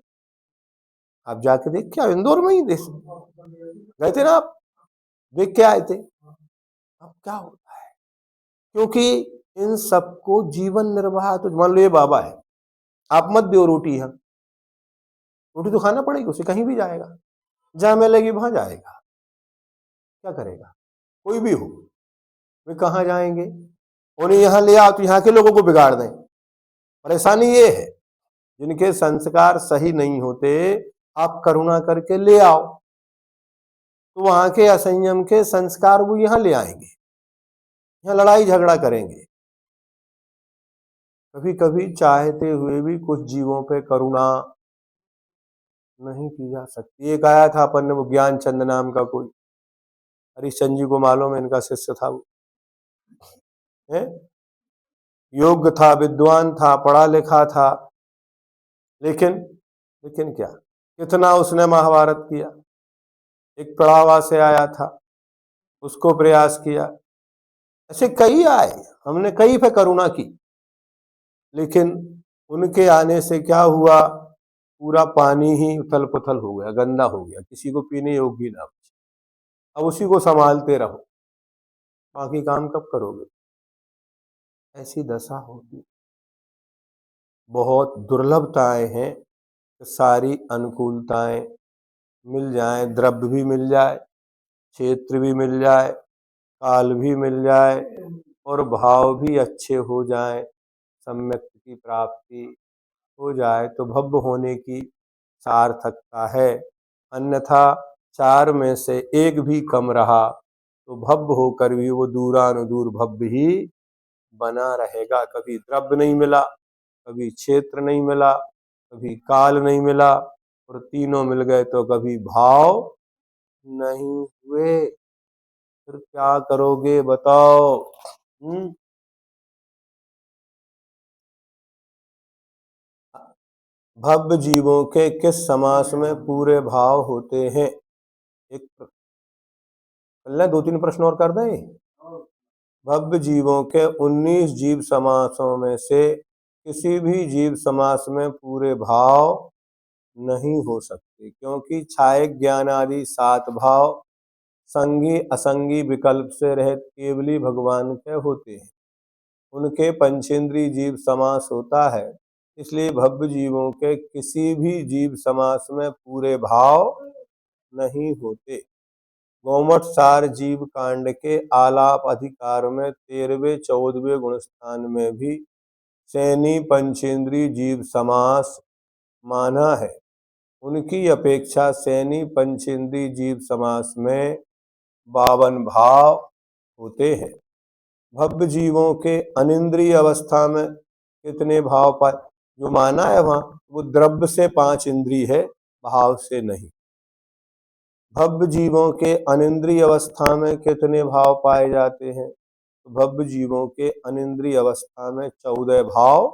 आप जाके देख के आओ, इंदौर में ही देश गए थे ना आप, देख के आए थे। अब क्या होता है, क्योंकि इन सबको जीवन निर्वाह, तो मान लो ये बाबा है, आप मत दो रोटी, यहाँ रोटी तो खाना पड़ेगी उसे, कहीं भी जाएगा, जहां मिलेगी वहां जाएगा, क्या करेगा? कोई भी हो, वे कहाँ जाएंगे? उन्हें यहाँ ले आओ तो यहाँ के लोगों को बिगाड़ दें। परेशानी ये है, जिनके संस्कार सही नहीं होते, आप करुणा करके ले आओ तो वहां के असंयम के संस्कार वो यहाँ ले आएंगे, यहाँ लड़ाई झगड़ा करेंगे। कभी कभी चाहते हुए भी कुछ जीवों पे करुणा नहीं की जा सकती। एक आया था अपन ने, वो ज्ञान चंद नाम का कोई, हरिश्चंद्र जी को मालूम है, इनका शिष्य था वो, है? योग्य था, विद्वान था, पढ़ा लिखा था, लेकिन लेकिन क्या, कितना उसने महाभारत किया। एक पड़ावा से आया था, उसको प्रयास किया, ऐसे कई आए, हमने कई पे करुणा की, लेकिन उनके आने से क्या हुआ, पूरा पानी ही उथल पुथल हो गया, गंदा हो गया, किसी को पीने योग्य ना बचा। अब उसी को संभालते रहो, बाकी काम कब करोगे? ऐसी दशा होगी। बहुत दुर्लभताएं हैं, सारी अनुकूलताएं मिल जाएं, द्रव्य भी मिल जाए, क्षेत्र भी मिल जाए, काल भी मिल जाए, और भाव भी अच्छे हो जाए, सम्यक की प्राप्ति हो जाए तो भव्य होने की सार्थकता है। अन्यथा चार में से एक भी कम रहा तो भव्य होकर भी वो दूरानुदूर भव्य ही बना रहेगा। कभी द्रव्य नहीं मिला, कभी क्षेत्र नहीं मिला, कभी काल नहीं मिला, और तीनों मिल गए तो कभी भाव नहीं हुए, फिर क्या करोगे बताओ? भव्य जीवों के किस समास में पूरे भाव होते हैं? एक पहले 2-3 प्रश्न और कर दें। भव्य जीवों के 19 जीव समासों में से किसी भी जीव समास में पूरे भाव नहीं हो सकते, क्योंकि छाय ज्ञान आदि 7 भाव संगी असंगी विकल्प से रहित केवली भगवान के होते हैं। उनके पंचेंद्रीय जीव समास होता है, इसलिए भव्य जीवों के किसी भी जीव समास में पूरे भाव नहीं होते। गौमठ सार जीव कांड के आलाप अधिकार में 13वें-14वें गुणस्थान में भी सैनी पंचेंद्रीय जीव समास माना है। उनकी अपेक्षा सैनी पंचेंद्रीय जीव समास में 52 भाव होते हैं। भव्य जीवों के अनिंद्रिय अवस्था में कितने भाव पाए? जो माना है वहां, वो द्रव्य से 5 इंद्रिय है, भाव से नहीं। भव्य जीवों के अनिंद्रिय अवस्था में कितने भाव पाए जाते हैं? तो भव्य जीवों के अनिंद्रिय अवस्था में 14 भाव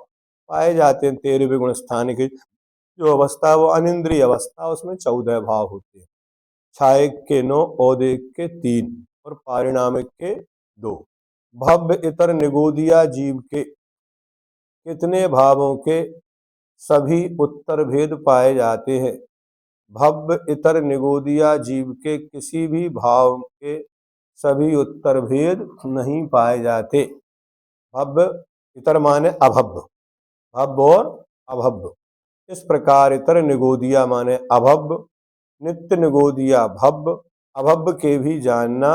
पाए जाते हैं। 13वें गुण स्थान की जो अवस्था है वो अनिंद्रिय अवस्था, उसमें 14 भाव होते हैं। छायक के 9, औदिक के 3 और पारिणामिक के 2। भव्य इतर निगोदिया जीव के कितने भावों के सभी उत्तर भेद पाए जाते हैं? भव्य इतर निगोदिया जीव के किसी भी भाव के सभी उत्तर भेद नहीं पाए जाते। भव्य इतर माने अभव्य, भव्य और अभव्य। इस प्रकार इतर निगोदिया माने अभव्य, नित्य निगोदिया भव्य, अभव्य के भी जानना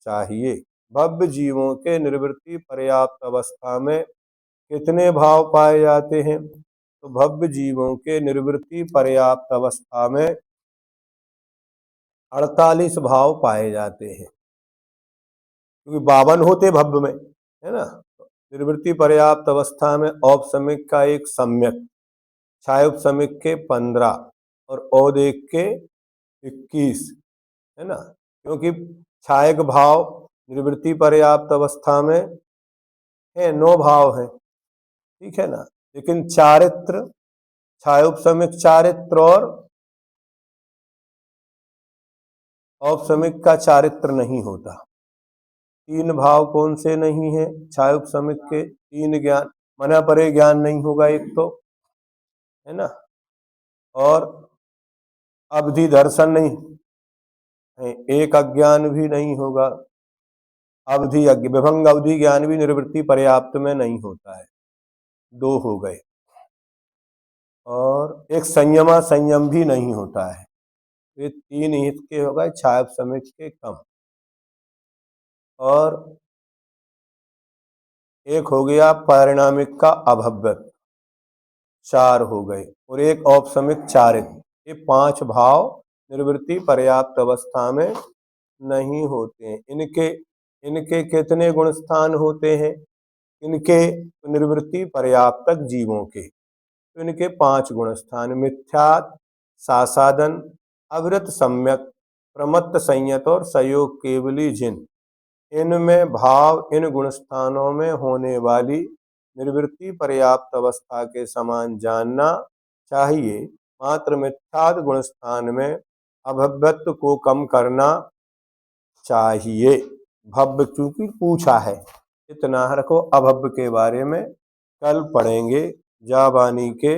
चाहिए। भव्य जीवों के निवृत्ति पर्याप्त अवस्था में कितने भाव पाए जाते हैं? तो भव्य जीवों के निवृत्ति पर्याप्त अवस्था में 48 भाव पाए जाते हैं, क्योंकि 52 होते भव्य में, है ना। निवृत्ति पर्याप्त अवस्था में औपसमिक का एक सम्यक, छायोपसमिक के 15 और औदेक के 21, है ना। क्योंकि छायक भाव निवृत्ति पर्याप्त अवस्था में है, 9 भाव है, ठीक है ना। लेकिन चारित्र, छायोपसमिक चारित्र और औपसमिक का चारित्र नहीं होता। 3 भाव कौन से नहीं है? छायोपसमिक के 3 ज्ञान, मना परे ज्ञान नहीं होगा एक तो, है ना, और अवधि दर्शन नहीं है, एक अज्ञान भी नहीं होगा, अवधि विभंग अवधि ज्ञान भी निवृत्ति पर्याप्त में नहीं होता है, 2 हो गए। और एक संयमा संयम भी नहीं होता है, ये 3 हित के हो गए, छायोपसमिक के कम। और एक हो गया पारिणामिक का अभव्यत, 4 हो गए, और एक औपसमिक चारित। ये 5 भाव निर्वृत्ति पर्याप्त अवस्था में नहीं होते हैं। इनके इनके कितने गुण स्थान होते हैं? इनके निर्वृत्ति पर्याप्तक जीवों के, तो इनके 5 गुण स्थान: मिथ्यात्, सासादन, अविरत, सम्यक, प्रमत्त, संयत और सयोग केवली जिन। इनमें भाव इन गुण स्थानों में होने वाली निर्वृत्ति पर्याप्त अवस्था के समान जानना चाहिए। मात्र मिथ्यात् गुण स्थान में अभव्यत्व को कम करना चाहिए। भव्य चूंकि पूछा है, इतना रखो। अभव्य के बारे में कल पढ़ेंगे। जाबानी के